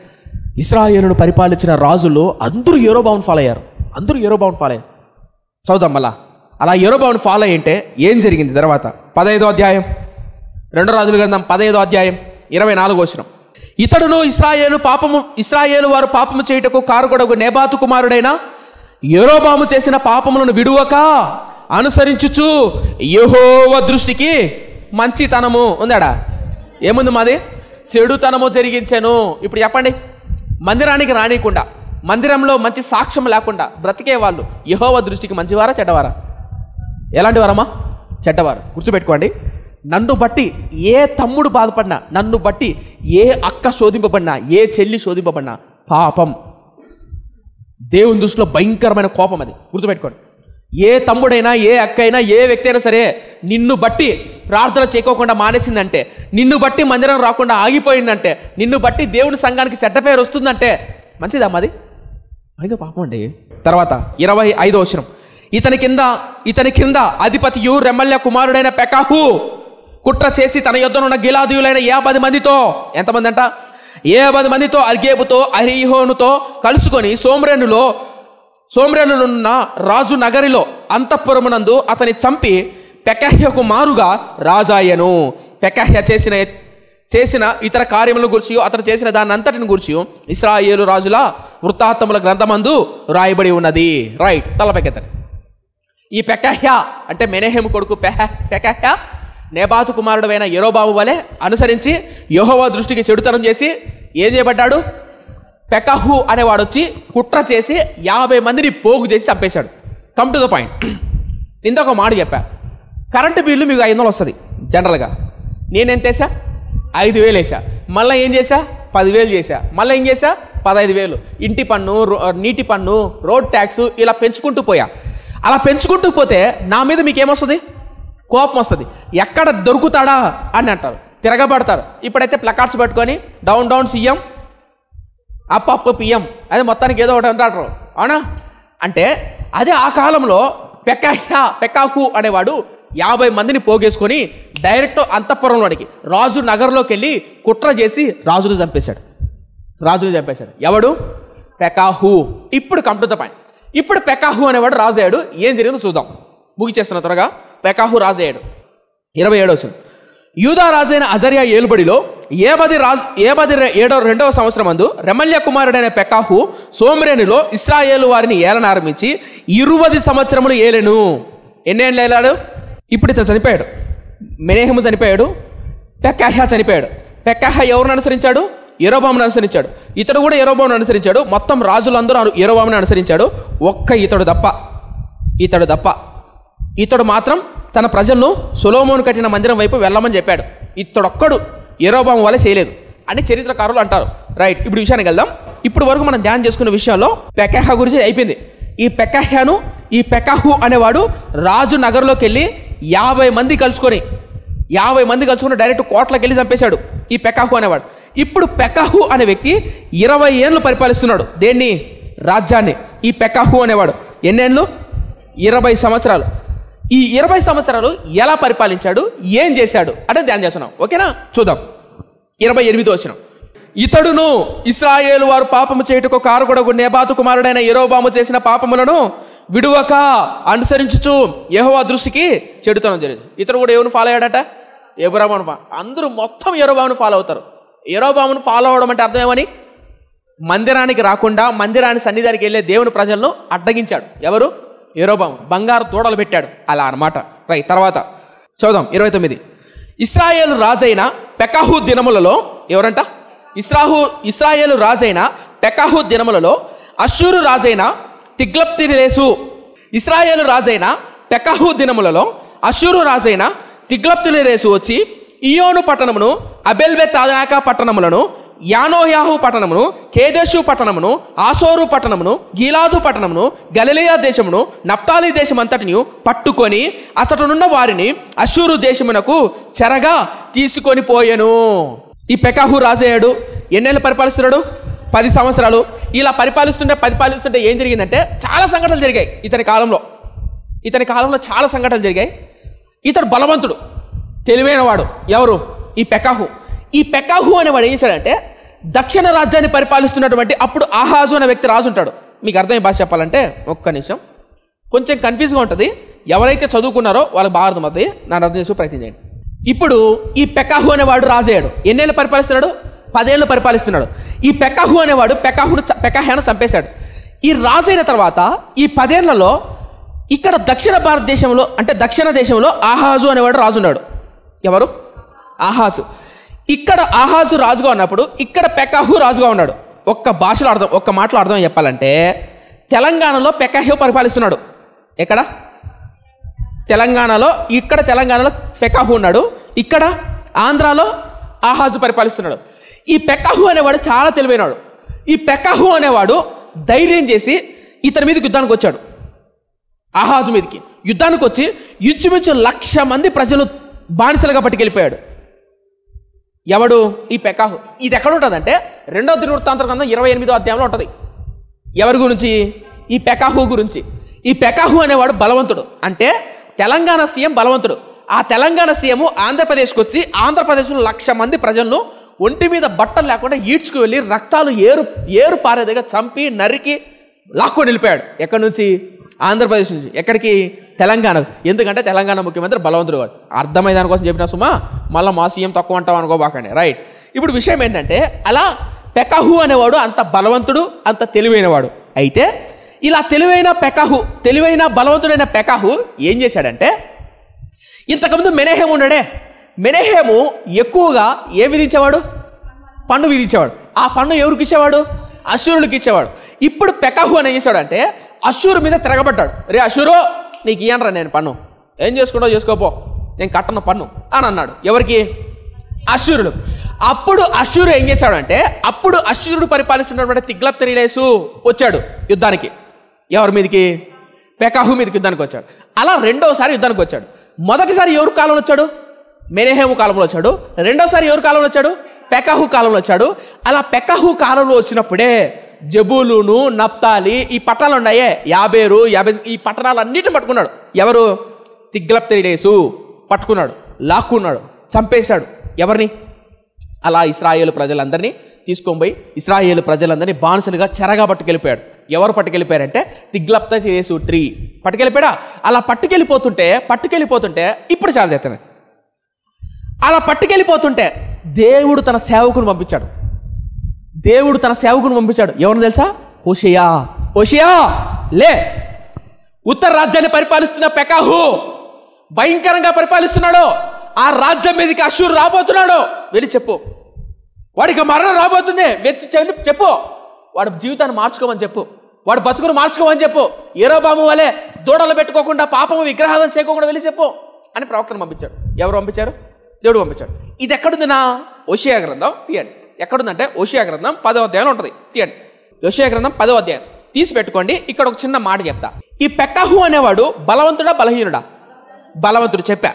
ఇశ్రాయేలును పరిపాలించిన రాజులు అందరూ యెరోబామును ఫాలో అయ్యారు. చదువుదాం మళ్ళా. అలా యెరోబామును ఫాలో అయ్యింటే ఏం జరిగింది తర్వాత? 15వ అధ్యాయం, 2 రాజుల గ్రంథం 15వ అధ్యాయం 24వ వచనం. ఇతడును ఇశ్రాయేలు వారు పాపము చేయుటకు కారకుడగు నెబాతు కుమారుడైన యెరోబాము చేసిన పాపములను విడువక అనుసరించుచు యెహోవా దృష్టికి మంచితనము ఉందాడా? ఏముంది మాది? చెడుతనము జరిగించాను. ఇప్పుడు చెప్పండి, మందిరానికి రానియకుండా, మందిరంలో మంచి సాక్ష్యం లేకుండా బ్రతికే వాళ్ళు యెహోవా దృష్టికి మంచివారా చెడ్డవారా? ఎలాంటి వారమ్మా? చెడ్డవారు. గుర్తుపెట్టుకోండి. నన్ను బట్టి ఏ తమ్ముడు బాధపడినా, నన్ను బట్టి ఏ అక్క శోధింపబడినా, ఏ చెల్లి శోధింపబడినా పాపం. దేవుని దృష్టిలో భయంకరమైన కోపం అది. గుర్తుపెట్టుకోండి. ఏ తమ్ముడైనా, ఏ అక్క అయినా, ఏ వ్యక్తి అయినా సరే నిన్ను బట్టి ప్రార్థన చేయకోకుండా మానేసిందంటే, నిన్ను బట్టి మందిరం రాకుండా ఆగిపోయిందంటే, నిన్ను బట్టి దేవుని సంఘానికి చెడ్డ పేరు వస్తుందంటే మంచిదమ్మా అది? అయితే పాపం అండి. తర్వాత 25వ వచనం. ఇతని కింద అధిపతియు రెమల్యా కుమారుడైన పెకాహు కుట్ర చేసి తన యొద్దనున్న గిలాదీయులైన 50 మందితో, ఎంతమంది అంట? 50 మందితో అర్గేబుతో అహీహోనుతో కలుసుకొని సోమ్రేనులున్న రాజు నగరిలో అంతఃపురమునందు అతని చంపి పెకహ్యకు మారుగా రాజాయను. పెకహ్య చేసిన ఇతర కార్యములను గురించి, అతను చేసిన దాన్ని అంతటిని గురించి ఇశ్రాయేలు రాజుల వృత్తాంతముల గ్రంథమందు రాయబడి ఉన్నది. రైట్, తలపెక్కెత్తండి. ఈ పెకహ్య అంటే మెనహేము కొడుకు పెకహ్య నెబాతు కుమారుడైన యెరోబాము వలె అనుసరించి యెహోవా దృష్టికి చెడుతనం చేసి ఏం చేయబడ్డాడు? పెకహు అనేవాడు వచ్చి కుట్ర చేసి 50 మందిని పోగు చేసి చంపేశాడు. Come to the point. ఇంకొక మాట చెప్పా, కరెంటు బిల్లు మీకు 500 వస్తుంది జనరల్గా. నేనెంత వేసా? 5,000 వేసా. మళ్ళీ ఏం చేశా? 10,000 చేశా. మళ్ళీ ఏం చేశా? 15,000. ఇంటి పన్ను, నీటి పన్ను, రోడ్ ట్యాక్స్ ఇలా పెంచుకుంటూ పోయా. అలా పెంచుకుంటూ పోతే నా మీద మీకేమొస్తుంది? కోపం వస్తుంది. ఎక్కడ దొరుకుతాడా అని అంటారు, తిరగబడతారు. ఇప్పుడైతే ప్లకార్డ్స్ పెట్టుకొని down down CM, up PM, అదే మొత్తానికి ఏదో ఒకటి అంటారు. అవునా? అంటే అదే ఆ కాలంలో పెకాహు అనేవాడు 50 మందిని పోగేసుకొని డైరెక్ట్ అంతఃపురంలోనికి రాజు నగరంలోకి వెళ్ళి కుట్ర చేసి రాజును చంపేశాడు. ఎవడు? పెకాహు. ఇప్పుడు కమ్ టు ద పాయింట్. ఇప్పుడు పెకాహు అనేవాడు రాజు అయ్యాడు. ఏం జరిగిందో చూద్దాం. ముగిచేస్తున్న త్వరగా. పెకాహు రాజు అయ్యాడు. 27వ వచనం. యూదా రాజైన అజర్యా ఏలుబడిలో 2వ సంవత్సరం అందు రెమల్యా కుమారుడైన పెకాహు సోమ్రేనులో ఇశ్రాయేలు వారిని ఏలన ఆరంభించి 20 సంవత్సరములు ఏలెను. ఎన్నేళ్ళు ఏలాడు? ఇప్పుడు ఇతను చనిపోయాడు. మెనహేము చనిపోయాడు. పెకహ్య చనిపోయాడు. పెకహ్య ఎవరిని అనుసరించాడు? యెరోబామును అనుసరించాడు. ఇతడు కూడా యెరోబామును అనుసరించాడు. మొత్తం రాజులందరూ యెరోబామును అనుసరించాడు. ఒక్క ఇతడు తప్ప ఇతడు మాత్రం తన ప్రజలను సొలొమోను కట్టిన మందిరం వైపు వెళ్ళమని చెప్పాడు. ఇతడొక్కడు యెరోబాము వల్ల చేయలేదు అని చరిత్రకారులు అంటారు. రైట్, ఇప్పుడు విషయానికి వెళ్దాం. ఇప్పుడు వరకు మనం ధ్యానం చేసుకున్న విషయాల్లో పెకహ్య గురించి అయిపోయింది. ఈ పెకాహు అనేవాడు రాజు నగరంలోకి వెళ్ళి 50 మంది కలుసుకొని డైరెక్ట్ కోట్లకి వెళ్ళి చంపేశాడు ఈ పెకాహు అనేవాడు. ఇప్పుడు పెకాహు అనే వ్యక్తి 20 ఏళ్ళు పరిపాలిస్తున్నాడు. దేన్ని? రాజ్యాన్ని. ఈ పెకాహు అనేవాడు ఎన్నేళ్ళు? 20 సంవత్సరాలు. ఈ 20 సంవత్సరాలు ఎలా పరిపాలించాడు, ఏం చేశాడు అంటే ధ్యానం చేస్తున్నాం. ఓకేనా? చూద్దాం. 28వ వచనం. ఇతడును ఇశ్రాయేలు వారు పాపము చేయుటకు కారకుడగు నెబాతు కుమారుడైన యెరోబాము చేసిన పాపములను విడువక అనుసరించుచు యెహోవా దృష్టికి చెడుతనం జరిగింది. ఇతడు కూడా ఎవరిని ఫాలో అయ్యాడట? యెరోబామును. అందరూ మొత్తం యెరోబామును ఫాలో అవుతారు. యెరోబామును ఫాలో అవడం అంటే అర్థం ఏమని? మందిరానికి రాకుండా మందిరాని సన్నిధానికి వెళ్ళే దేవుని ప్రజలను అడ్డగించాడు. ఎవరు? యెరోబాము. బంగారు తోడలు పెట్టాడు. అలా అన్నమాట. రైట్, తర్వాత చూద్దాం. 29. ఇశ్రాయేలు రాజైన పెకాహు దినములలో ఎవరంట? ఇశ్రాయేలు రాజైన పెకాహు దినములలో అష్షూరు రాజైన తిగ్లప్తిలేసు. ఇశ్రాయేలు రాజైన పెకాహు దినములలో అష్షూరు రాజైన తిగ్లప్తిలేసు వచ్చి ఇయోను పట్టణమును, అబెల్బెతాకా పట్టణములను, యానోయాహు పట్టణమును, కేదేషు పట్టణమును, ఆసోరు పట్టణమును, గీలాదు పట్టణమును, గలిలయ దేశమును, నప్తాలి దేశమంతటిని పట్టుకొని అచటనున్న వారిని అష్షూరు దేశమునకు చెరగా తీసుకొని పోయెను. ఈ పెకాహు రాజయ్యాడు. ఎన్నేళ్ళు పరిపాలిస్తున్నాడు? 10 సంవత్సరాలు. ఇలా పరిపాలిస్తుంటే ఏం జరిగిందంటే చాలా సంఘటనలు జరిగాయి ఇతని కాలంలో చాలా సంఘటనలు జరిగాయి. ఇతడు బలవంతుడు, తెలివైనవాడు. ఎవరు? ఈ పెకాహు. ఈ పెకాహు అనేవాడు ఏం చేశాడంటే దక్షిణ రాజ్యాన్ని పరిపాలిస్తున్నటువంటి అప్పుడు ఆహాజు అనే వ్యక్తి రాజు ఉంటాడు. మీకు అర్థమయ్యే భాష చెప్పాలంటే ఒక్క నిమిషం, కొంచెం కన్ఫ్యూజ్గా ఉంటుంది. ఎవరైతే చదువుకున్నారో వాళ్ళకి బాగా అర్థమవుతుంది. నన్ను అర్థం చేసుకుని ప్రయత్నం చేయండి. ఇప్పుడు ఈ పెకాహు అనేవాడు రాజయ్యాడు. ఎన్నేళ్ళు పరిపాలిస్తున్నాడు? 10 ఏళ్ళు పరిపాలిస్తున్నాడు. ఈ పెకాహు అనేవాడు పెకహ్యను చంపేశాడు. ఈ రాజైన తర్వాత ఈ 10 ఏళ్లలో ఇక్కడ దక్షిణ భారతదేశంలో అంటే దక్షిణ దేశంలో ఆహాజు అనేవాడు రాజు ఉన్నాడు. ఎవరు? ఆహాజు. ఇక్కడ ఆహాజు రాజుగా ఉన్నప్పుడు ఇక్కడ పెకాహు రాజుగా ఉన్నాడు. ఒక్క భాషలో అర్థం, ఒక్క మాటలో అర్థం చెప్పాలంటే తెలంగాణలో పెకాహు పరిపాలిస్తున్నాడు. ఎక్కడ? తెలంగాణలో. ఇక్కడ తెలంగాణలో పెకాహు ఉన్నాడు, ఇక్కడ ఆంధ్రాలో ఆహాజు పరిపాలిస్తున్నాడు. ఈ పెకాహు అనేవాడు చాలా తెలివైనవాడు. ఈ పెకాహు అనేవాడు ధైర్యం చేసి ఇతని మీదకి యుద్ధానికి వచ్చాడు. ఆహాజు మీదకి యుద్ధానికి వచ్చి ఇంచుమించు 1,00,000 మంది ప్రజలు బానిసలుగా పట్టుకెళ్ళిపోయాడు. ఎవడు? ఈ పెకాహు. ఇది ఎక్కడ ఉంటుందంటే 2వ దినవృత్తాంత గ్రంథం 28వ అధ్యాయంలో ఉంటుంది. ఎవరి గురించి? ఈ పెకాహు గురించి. ఈ పెకాహు అనేవాడు బలవంతుడు. అంటే తెలంగాణ సీఎం బలవంతుడు. ఆ తెలంగాణ సీఎం ఆంధ్రప్రదేశ్కి వచ్చి ఆంధ్రప్రదేశ్లో 1,00,000 మంది ప్రజలను ఒంటి మీద బట్టలు లేకుండా ఈడ్చుకు వెళ్ళి రక్తాలు ఏరు పారేదిగా చంపి నరికి లాక్కొని వెళ్ళిపోయాడు. ఎక్కడి నుంచి? ఆంధ్రప్రదేశ్ నుంచి. ఎక్కడికి? తెలంగాణ. ఎందుకంటే తెలంగాణ ముఖ్యమంత్రి బలవంతుడు వాడు. అర్థమైన దానికోసం చెప్పిన సుమా, మళ్ళీ మా సీఎం తక్కువ అంటాం అనుకోబాకండి. రైట్. ఇప్పుడు విషయం ఏంటంటే అలా పెకాహు అనేవాడు అంత బలవంతుడు, అంత తెలివైనవాడు. అయితే ఇలా తెలివైన బలవంతుడైన పెకాహు ఏం చేశాడంటే, ఇంతకుముందు మెనహేము ఉన్నాడే, మెనహేము ఎక్కువగా ఏ విధించేవాడు? పన్ను విధించేవాడు. ఆ పన్ను ఎవరికి ఇచ్చేవాడు? అశ్షూరులకు ఇచ్చేవాడు. ఇప్పుడు పెకాహు అని ఏం చేశాడంటే అశ్షూరు మీద తిరగబడ్డాడు. రే అశ్షూరు, నీకు ఇయ్యనరా నేను పన్ను, ఏం చేసుకుంటావు చేసుకోపో, నేను కట్టను పన్ను అని అన్నాడు. ఎవరికి? అశ్షూరుడు. అప్పుడు అశ్షూరు ఏం చేశాడంటే, అప్పుడు అశ్షూరుడు పరిపాలిస్తున్నటువంటి తిగ్లత్-పిలేసెరు వచ్చాడు యుద్ధానికి. ఎవరి మీదకి? పెకాహు మీదకి యుద్ధానికి వచ్చాడు. అలా రెండోసారి యుద్ధానికి వచ్చాడు. మొదటిసారి ఎవరు కాలంలో వచ్చాడు? మెనహేము కాలంలో వచ్చాడు. రెండోసారి ఎవరు కాలంలో వచ్చాడు? పెకాహు కాలంలో వచ్చాడు. అలా పెకాహు కాలంలో వచ్చినప్పుడే జబూలును, నప్తాలి ఈ పట్టణాలు ఉన్నాయే, యాబేరు, ఈ పట్టణాలన్నిటిని పట్టుకున్నాడు. ఎవరు? తిగ్లత్-పిలేసెరు పట్టుకున్నాడు, లాక్కున్నాడు, చంపేశాడు. ఎవరిని? అలా ఇశ్రాయేలు ప్రజలందరినీ తీసుకొని పోయి ఇశ్రాయేలు ప్రజలందరినీ బానిసలుగా చెరగా పట్టుకెళ్ళిపోయాడు. ఎవరు పట్టుకెళ్ళిపోయారంటే తిగ్లత్-పిలేసెరు III పట్టుకెళ్ళిపోయాడా. అలా పట్టుకెళ్ళిపోతుంటే ఇప్పుడు చాలా చేస్తాను. అలా పట్టుకెళ్ళిపోతుంటే దేవుడు తన సేవకుని పంపించాడు. ఎవరిని తెలుసా? హోషేయ లే, ఉత్తర రాజ్యాన్ని పరిపాలిస్తున్న పెకాహు భయంకరంగా పరిపాలిస్తున్నాడు. ఆ రాజ్యం మీదకి అశ్షూరు రాబోతున్నాడు, వెళ్ళి చెప్పు. వాడికి మరణం రాబోతుంది, చెప్పు. వాడి జీవితాన్ని మార్చుకోమని చెప్పు, వాడు బతుకును మార్చుకోమని చెప్పు. యెరోబాము వలె దూడలు పెట్టుకోకుండా పాపము విగ్రహాలను చేయకుండా వెళ్ళి చెప్పు అని ప్రవక్తను పంపించాడు. ఎవరు పంపించారు? దేవుడు పంపించాడు. ఇది ఎక్కడుంది? నా హోషేయ గ్రంథం తీయండి. ఎక్కడుందంటే హోషేయ గ్రంథం 10వ అధ్యాయంలో ఉంటుంది. తీయండి, హోషేయ గ్రంథం 10వ అధ్యాయం తీసి పెట్టుకోండి. ఇక్కడ ఒక చిన్న మాట చెప్తా. ఈ పెకాహు అనేవాడు బలవంతుడా బలహీనుడా? బలవంతుడు. చెప్పా.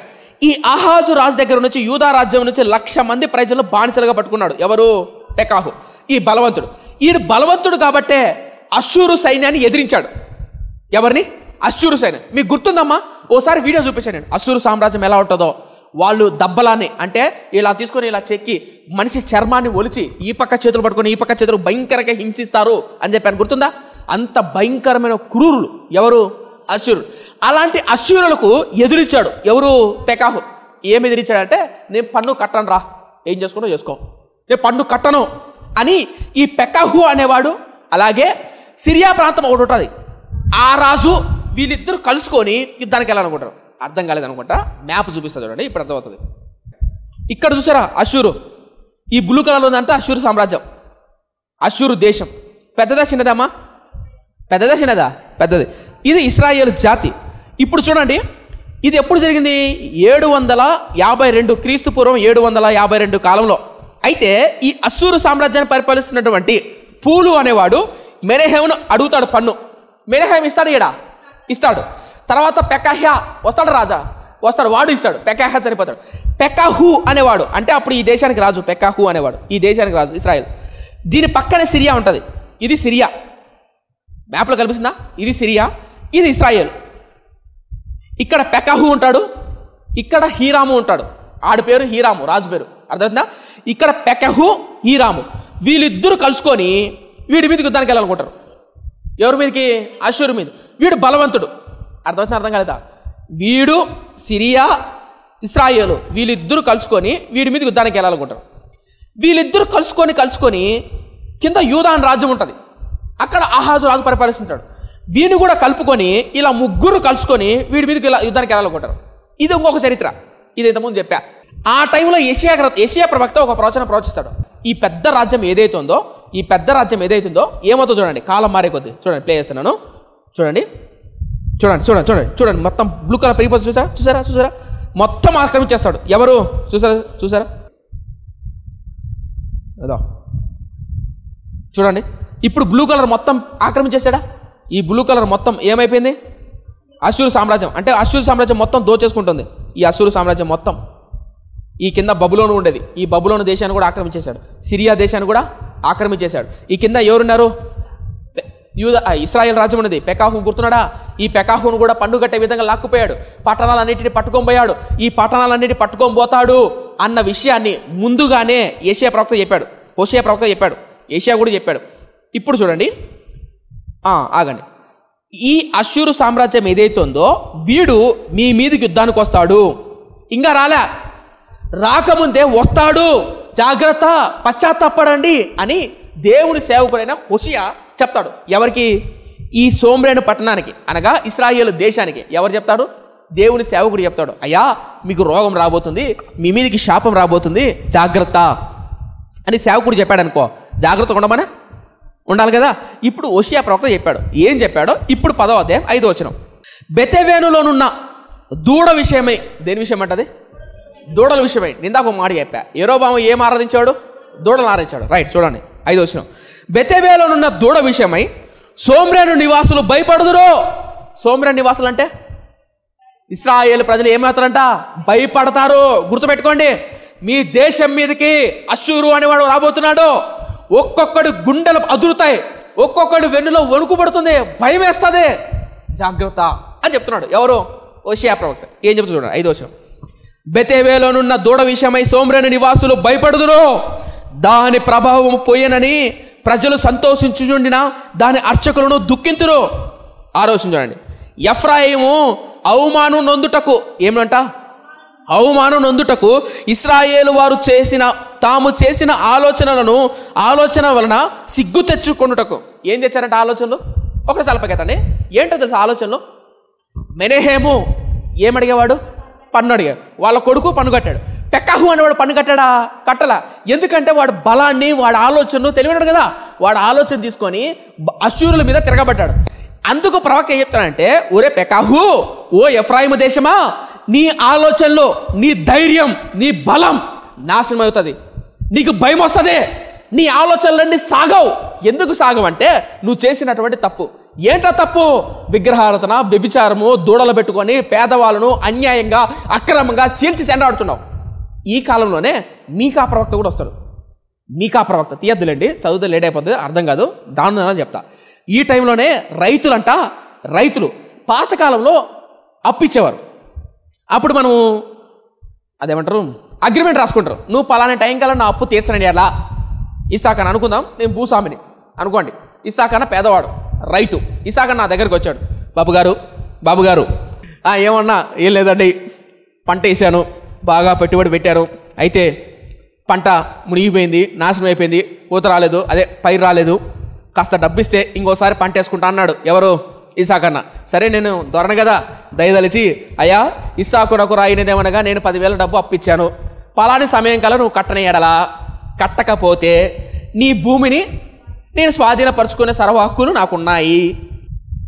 ఈ ఆహాజు రాజు దగ్గర నుంచి, యూదా రాజ్యం నుంచి 1,00,000 మంది ప్రజలను బానిసలుగా పట్టుకున్నాడు. ఎవరు? పెకాహు. ఈ బలవంతుడు. ఈయన బలవంతుడు కాబట్టే అశ్షూరు సైన్యాన్ని ఎదిరించాడు. ఎవరిని? అశ్షూరు సైన్యం. మీకు గుర్తుందమ్మా, ఓసారి వీడియో చూపించాను నేను. అశ్షూరు సామ్రాజ్యం ఎలా ఉంటుందో, వాళ్ళు దబ్బలాన్ని అంటే ఇలా తీసుకొని ఇలా చెక్కి మనిషి చర్మాన్ని ఒలిచి ఈ పక్క చేతులు పట్టుకొని ఈ పక్క చేతులు భయంకరంగా హింసిస్తారు అని చెప్పాను. గుర్తుందా? అంత భయంకరమైన క్రూరులు. ఎవరు? అశ్షూరుడు. అలాంటి అశ్షూరులకు ఎదిరించాడు. ఎవరు? పెకాహు. ఏమి ఎదిరించాడంటే, నేను పన్ను కట్టను రా, ఏం చేసుకుంటో చేసుకో, నేను పన్ను కట్టను అని ఈ పెకాహు అనేవాడు. అలాగే సిరియా ప్రాంతం ఒకటి ఉంటుంది, ఆ రాజు వీళ్ళిద్దరూ కలుసుకొని యుద్ధానికి వెళ్ళాలనుకుంటారు. అర్థం కాలేదనుకుంటా, మ్యాప్ చూపిస్తుంది చూడండి, ఇప్పుడు అర్థమవుతుంది. ఇక్కడ చూసారా అశ్షూరు? ఈ బ్లూ కలర్ ఉందంటే అశ్షూరు సామ్రాజ్యం, అశ్షూరు దేశం. పెద్దదా చిన్నదమ్మా? పెద్దది. ఇది ఇశ్రాయేలు జాతి. ఇప్పుడు చూడండి, ఇది ఎప్పుడు జరిగింది? 752 క్రీస్తు పూర్వం 752 కాలంలో. అయితే ఈ అశ్షూరు సామ్రాజ్యాన్ని పరిపాలిస్తున్నటువంటి పూలు అనేవాడు మెనహేమును అడుగుతాడు పన్ను. మెనహేము ఇస్తాడు, ఇస్తాడు. తర్వాత పెకాహ్యా వస్తాడు, రాజా వస్తాడు, వాడు ఇస్తాడు. పెకాహ్యా చనిపోతాడు. పెకాహు అనేవాడు అంటే అప్పుడు ఈ దేశానికి రాజు. పెకాహు అనేవాడు ఈ దేశానికి రాజు, ఇశ్రాయేల్. దీని పక్కనే సిరియా ఉంటుంది. ఇది సిరియా, మ్యాప్లో కనిపిస్తుందా? ఇది సిరియా, ఇది ఇశ్రాయేల్. ఇక్కడ పెకాహు ఉంటాడు, ఇక్కడ హీరాము ఉంటాడు. ఆడి పేరు హీరాము, రాజు పేరు. అర్థమవుతుందా? ఇక్కడ పెకాహు, హీరాము వీళ్ళిద్దరూ కలుసుకొని వీడి మీదకి యుద్ధానికి వెళ్ళాలనుకుంటారు. ఎవరి మీదకి? అశ్షూరు మీద. వీడు బలవంతుడు. అర్థమవుతుంది? అర్థం కాలేదా? వీడు సిరియా, ఇశ్రాయేలు వీళ్ళిద్దరూ కలుసుకొని వీడి మీదకి యుద్ధానికి వెళ్ళాలనుకుంటారు. వీళ్ళిద్దరూ కలుసుకొని కింద యూదాన్ రాజ్యం ఉంటుంది, అక్కడ ఆహాజు రాజు పరిపాలిస్తుంటాడు. వీడిని కూడా కలుపుకొని ఇలా ముగ్గురు కలుసుకొని వీడి మీదకి యుద్ధానికి వెళ్ళాలనుకుంటారు. ఇది ఇంకొక చరిత్ర, ఇది ఇంతకుముందు చెప్పా. ఆ టైంలో ఏషియా ప్రవక్త ఒక ప్రవచనం ప్రవచిస్తాడు. ఈ పెద్ద రాజ్యం ఏదైతే ఉందో ఈ పెద్ద రాజ్యం ఏదైతుందో ఏమవుతుందో చూడండి, కాలం మారే కొద్ది. చూడండి, ప్లే చేస్తున్నాను, చూడండి చూడండి చూడండి చూడండి చూడండి మొత్తం బ్లూ కలర్ పెరిగిపోతుంది. చూసారా చూసారా చూసారా మొత్తం ఆక్రమించేస్తాడు. ఎవరు చూసారా చూసారా ఏదో చూడండి. ఇప్పుడు బ్లూ కలర్ మొత్తం ఆక్రమించేసాడా? ఈ బ్లూ కలర్ మొత్తం ఏమైపోయింది? అశ్షూరు సామ్రాజ్యం. అంటే అశ్షూరు సామ్రాజ్యం మొత్తం దోచేసుకుంటుంది. ఈ అశ్షూరు సామ్రాజ్యం మొత్తం ఈ కింద బబులోను ఉండేది, ఈ బబులోను దేశాన్ని కూడా ఆక్రమించేశాడు. సిరియా దేశాన్ని కూడా ఆక్రమించేశాడు. ఈ కింద ఎవరున్నారు? ఇశ్రాయేల్ రాజ్యం ఉన్నది. పెకాహు గుర్తున్నాడా? ఈ పెకాహును కూడా పండుగట్టే విధంగా లాక్కుపోయాడు. పట్టణాలన్నిటిని పట్టుకొని పోయాడు. ఈ పట్టణాలన్నిటిని పట్టుకొని పోతాడు అన్న విషయాన్ని ముందుగానే ఏషియా ప్రవక్త చెప్పాడు, హోషేయ ప్రవక్త చెప్పాడు, ఏషియా కూడా చెప్పాడు. ఇప్పుడు చూడండి, ఆగండి. ఈ అశ్షూరు సామ్రాజ్యం ఏదైతే ఉందో వీడు మీ మీదకి యుద్ధానికి వస్తాడు. ఇంకా రాకముందే వస్తాడు, జాగ్రత్త, పశ్చాత్తాపడండి అని దేవుని సేవకుడైన హోషేయ చెప్తాడు. ఎవరికి? ఈ సోమ్రేను పట్టణానికి, అనగా ఇశ్రాయేలు దేశానికి. ఎవరు చెప్తాడు? దేవుని సేవకుడు చెప్తాడు. అయ్యా, మీకు రోగం రాబోతుంది, మీ మీదకి శాపం రాబోతుంది, జాగ్రత్త అని సేవకుడు చెప్పాడు అనుకో, జాగ్రత్తగా ఉండమనే ఉండాలి కదా. ఇప్పుడు హోషేయ ప్రవక్త చెప్పాడు. ఏం చెప్పాడో ఇప్పుడు 10వ అధ్యాయం 5వ వచనం. బెతెవేనులోనున్న దూడ విషయమై, దేని విషయం అంటది? దూడల విషయమై. నిందాక ఒక మాట చెప్పా. యెరోబాము ఏం ఆరాధించాడు? దూడలు ఆరాధించాడు. రైట్, చూడండి 5వ వచనం. బెతెవేలోనున్న దూడ విషయమై సోమ్రేను నివాసులు భయపడుదురు. సోమ్రేను నివాసులు అంటే ఇశ్రాయేలు ప్రజలు ఏమవుతారంట? భయపడతారు. గుర్తుపెట్టుకోండి, మీ దేశం మీదకి అశ్షూరు అనేవాడు రాబోతున్నాడు. ఒక్కొక్కడి గుండెలు అదురుతాయి, ఒక్కొక్కడి వెన్నులో వణుకు పడుతుంది, భయం వేస్తుంది, జాగ్రత్త అని చెప్తున్నాడు. ఎవరు? హోషేయ ప్రవక్త. ఏం చెప్తూ చూడండి 5వ వచనం. బెతెవేలోనున్న దూడ విషయమై సోమ్రేను నివాసులు భయపడుదురు, దాని ప్రభావం పోయేనని ప్రజలు సంతోషించుచుండిన దాని అర్చకులను దుఃఖింతురు. 6వ వచనం చూడండి. ఎఫ్రాయిము అవమానం నొందుటకు, ఏమంట? అవమానం నొందుటకు ఇశ్రాయేలు వారు తాము చేసిన ఆలోచన వలన సిగ్గు తెచ్చుకొనుటకు. ఏం తెచ్చారంట ఆలోచనలు? ఒక సలపకెత్తండి. ఏంటో తెలుసు ఆలోచనలు? మెనహేము ఏమడిగేవాడు? పన్ను అడిగాడు. వాళ్ళ కొడుకు పన్ను కట్టాడు. పెకాహు అనేవాడు పన్ను కట్టలా. ఎందుకంటే వాడు బలాన్ని, వాడు ఆలోచనను తెలివినాడు కదా. వాడు ఆలోచన తీసుకొని అశ్షూరుల మీద తిరగబడ్డాడు. అందుకు ప్రవక్త ఏం చెప్తానంటే, ఒరే పెకాహు, ఓ ఎఫ్రాయిము దేశమా, నీ ఆలోచనలో నీ ధైర్యం, నీ బలం నాశనం అవుతుంది, నీకు భయం వస్తుంది, నీ ఆలోచనలన్నీ సాగవు. ఎందుకు సాగవంటే నువ్వు చేసినటువంటి తప్పు. ఏంటో తప్పు? విగ్రహారాధన, వ్యభిచారము, దూడలు పెట్టుకొని పేదవాళ్ళను అన్యాయంగా అక్రమంగా చీల్చి చెండాడుతున్నావు. ఈ కాలంలోనే మీకా ప్రవక్త కూడా వస్తాడు. మీకా ప్రవక్త తీయద్దులేండి, చదివితే లేట్ అయిపోతుంది, అర్థం కాదు, దాని చెప్తా. ఈ టైంలోనే రైతులు పాతకాలంలో అప్పిచ్చేవారు. అప్పుడు మనం అదేమంటారు, అగ్రిమెంట్ రాసుకుంటారు. నువ్వు పలానా టైం కల్లా నా అప్పు తీర్చనండి. ఎలా? ఇస్సాకని అనుకుందాం, నేను భూస్వామిని అనుకోండి. ఇస్సాకన్న పేదవాడు, రైతు. ఇస్సాకన్న నా దగ్గరికి వచ్చాడు. బాబుగారు ఏమన్నా? ఏం లేదండి, పంట వేసాను, బాగా పెట్టుబడి పెట్టాను, అయితే పంట మునిగిపోయింది, నాశనం అయిపోయింది, పూత రాలేదు, అదే పైరు రాలేదు, కాస్త డబ్బిస్తే ఇంకోసారి పంట వేసుకుంటా అన్నాడు. ఎవరు? ఇస్సాకన్న. సరే, నేను దొరను కదా, దయదలిచి, అయ్యా ఇస్సాకునకు రాయినదేమనగా నేను 10,000 డబ్బు అప్పిచ్చాను, పలాని సమయం కల్లా నువ్వు కట్టని ఎడలా, కట్టకపోతే నీ భూమిని నేను స్వాధీనపరుచుకునే సర్వ హక్కులు నాకున్నాయి.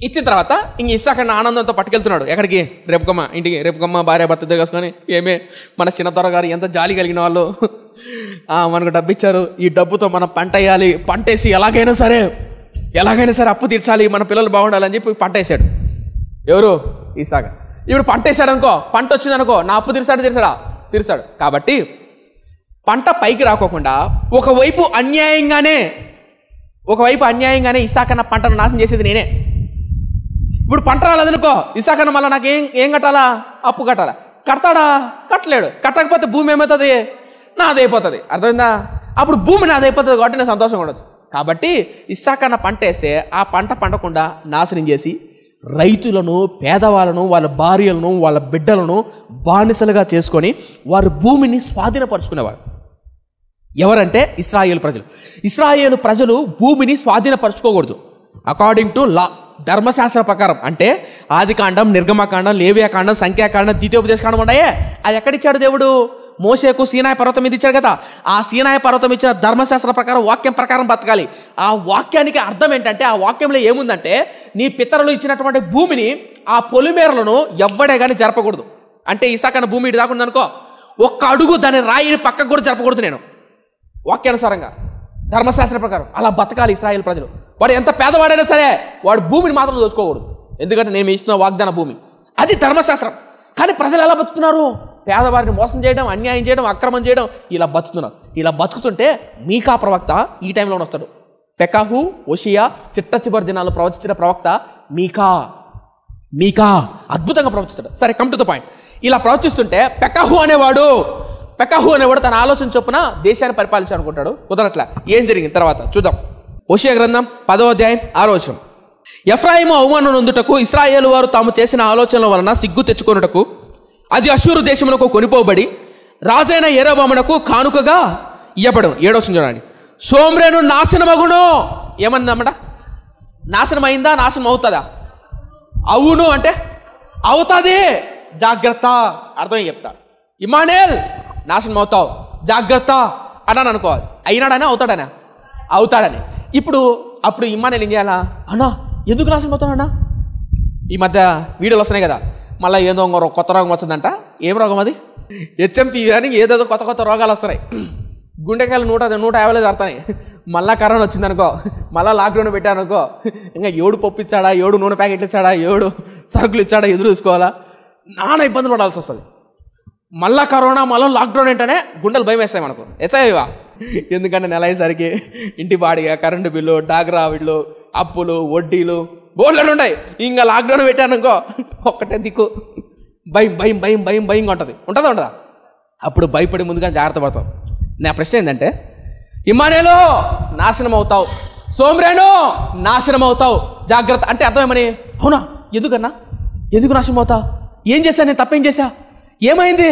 ఇచ్చిన తర్వాత ఇంక ఇస్సాకన్న ఆనందంతో పట్టుకెళ్తున్నాడు. ఎక్కడికి? రేపుకమ్మ ఇంటికి. రేపుకమ్మ భార్య భర్త తిరగేసుకొని, ఏమే మన చిన్న త్వరగారు ఎంత జాలి కలిగిన వాళ్ళు, మనకు డబ్బు ఇచ్చారు, ఈ డబ్బుతో మనం పంట వేయాలి, పంట వేసి ఎలాగైనా సరే అప్పు తీర్చాలి, మన పిల్లలు బాగుండాలని చెప్పి పంట వేసాడు. ఎవరు? ఇస్సాక. ఇప్పుడు పంట వేసాడు అనుకో, పంట వచ్చిందనుకో, నా అప్పు తీర్చాడు. కాబట్టి పంట పైకి రాకోకుండా ఒకవైపు అన్యాయంగానే ఇస్సాకన్న పంటను నాశనం చేసేది నేనే. ఇప్పుడు పంట రాలేదనుకో, ఇస్సాకన్న మళ్ళీ నాకు ఏం కట్టాలా? అప్పు కట్టాలా? కడతాడా? కట్టలేడు. కట్టకపోతే భూమి ఏమవుతుంది? నాదైపోతుంది. అర్థమైందా? అప్పుడు భూమి నాదైపోతుంది కాబట్టి నేను సంతోషంగా ఉండదు. కాబట్టి ఇస్సాకన్న పంట వేస్తే ఆ పంట పండకుండా నాశనం చేసి రైతులను, పేదవాళ్ళను, వాళ్ళ భార్యలను, వాళ్ళ బిడ్డలను బానిసలుగా చేసుకొని వారు భూమిని స్వాధీనపరుచుకునేవారు. ఎవరంటే ఇశ్రాయేలు ప్రజలు భూమిని స్వాధీనపరచుకోకూడదు. అకార్డింగ్ టు లా, ధర్మశాస్త్ర ప్రకారం. అంటే ఆదికాండం, నిర్గమకాండం, లేవియాకాండం, సంఖ్యాకాండం, ద్వితీయోపదేశకాండం ఉన్నాయే, అది ఎక్కడిచ్చాడు దేవుడు? మోషేకు సీనాయి పర్వతం మీద ఇచ్చాడు కదా, ఆ సీనాయి పర్వతం ఇచ్చిన ధర్మశాస్త్ర ప్రకారం, వాక్యం ప్రకారం బతకాలి. ఆ వాక్యానికి అర్థం ఏంటంటే, ఆ వాక్యంలో ఏముందంటే, నీ పితరులు ఇచ్చినటువంటి భూమిని, ఆ పొలిమేరలను ఎవ్వడే కానీ జరపకూడదు. అంటే ఇసాక్ అన్న భూమి ఇటు దాకుండా అనుకో, ఒక్క అడుగు దాని రాయిని పక్కకు కూడా జరపకూడదు. నేను వాక్యానుసారంగా ధర్మశాస్త్ర ప్రకారం అలా బతకాలి ఇశ్రాయేలు ప్రజలు. వాడు ఎంత పేదవాడైనా సరే వాడు భూమిని మాత్రం దోచుకోకూడదు, ఎందుకంటే నేను ఇస్తున్న వాగ్దాన భూమి, అది ధర్మశాస్త్రం. కానీ ప్రజలు ఎలా బతుకుతున్నారు? పేదవారిని మోసం చేయడం, అన్యాయం చేయడం, అక్రమం చేయడం, ఇలా బతుకుతున్నారు. ఇలా బతుకుతుంటే మీకా ప్రవక్త ఈ టైంలోనే వస్తాడు. పెకాహు, ఓషియా చిట్ట చివరి దినాల్లో ప్రవచించిన ప్రవక్త మీకా అద్భుతంగా ప్రవచిస్తాడు. సరే, కమ్ టు ద పాయింట్. ఇలా ప్రవచిస్తుంటే పెకాహు అనేవాడు తన ఆలోచన చొప్పున దేశాన్ని పరిపాలించాలనుకుంటాడు. కుదరట్లా. ఏం జరిగింది తర్వాత చూద్దాం. ఓషియా గ్రంథం 10వ అధ్యాయం 6వ వచనం. ఎఫ్రాయిము అవమానం నొందుటకు ఇశ్రాయేలు వారు తాము చేసిన ఆలోచనల వలన సిగ్గు తెచ్చుకొనుటకు అది అష్షూరు దేశమునకు కొనిపోబడి రాజైన యెరోబామునకు కానుకగా ఇయ్యబడును. 7వ వచనం చూడండి. సోమ్రేను నాశనమగును. ఏమన్నమాట? నాశనం అయిందా? నాశనం అవుతుందా? అవును అంటే అవుతుంది, జాగ్రత్త. అర్థం చెప్తా. ఇమ్మానుయేల్ నాశనం అవుతావు, జాగ్రత్త అన్నాను అనుకోవాలి. అయినాడనే అవుతాడని. అప్పుడు ఇమ్మానుయేల్ ఏం చేయాలా? అన్నా ఎందుకు నాశనం అవుతాడన్నా? ఈ మధ్య వీడియోలు వస్తున్నాయి కదా, మళ్ళీ ఏదో కొత్త రోగం వచ్చిందంట. ఏం రోగం అది? హెచ్ఎంపీ అని ఏదేదో కొత్త రోగాలు వస్తున్నాయి. గుండెకాయలు 150 జరుగుతాయి. మళ్ళీ కరోనా వచ్చిందనుకో, మళ్ళీ లాక్డౌన్ పెట్టానుకో, ఇంకా ఏడు పప్పు ఇచ్చాడా, ఏడు నూనె ప్యాకెట్లు ఇచ్చాడా, ఏడు సరుకులు ఇచ్చాడా ఎదురు చూసుకోవాలా, నానా ఇబ్బందులు పడాల్సి వస్తుంది. మళ్ళా కరోనా, మళ్ళీ లాక్డౌన్ ఏంటనే గుండెలు భయం వేస్తాయి మనకు. ఎస్ఐవా? ఎందుకంటే నెల అయ్యేసరికి ఇంటి బాడిగా, కరెంటు బిల్లు, డాగ్రా బిల్లు, అప్పులు, వడ్డీలు బోర్లు ఉన్నాయి. ఇంకా లాక్డౌన్ పెట్టానుకో ఒక్కటే దిక్కు, భయంగా ఉంటుందా? అప్పుడు భయపడి ముందుగా జాగ్రత్త పడతాం. నా ప్రశ్న ఏంటంటే, ఇమ్మానుయేలు నాశనం అవుతావు, సోమ్రేను నాశనం అవుతావు, జాగ్రత్త అంటే అర్థమేమని? అవునా? ఎందుకన్నా? ఎందుకు నాశనం అవుతావు? ఏం చేశా నేను? తప్పేం చేశా? ఏమైంది?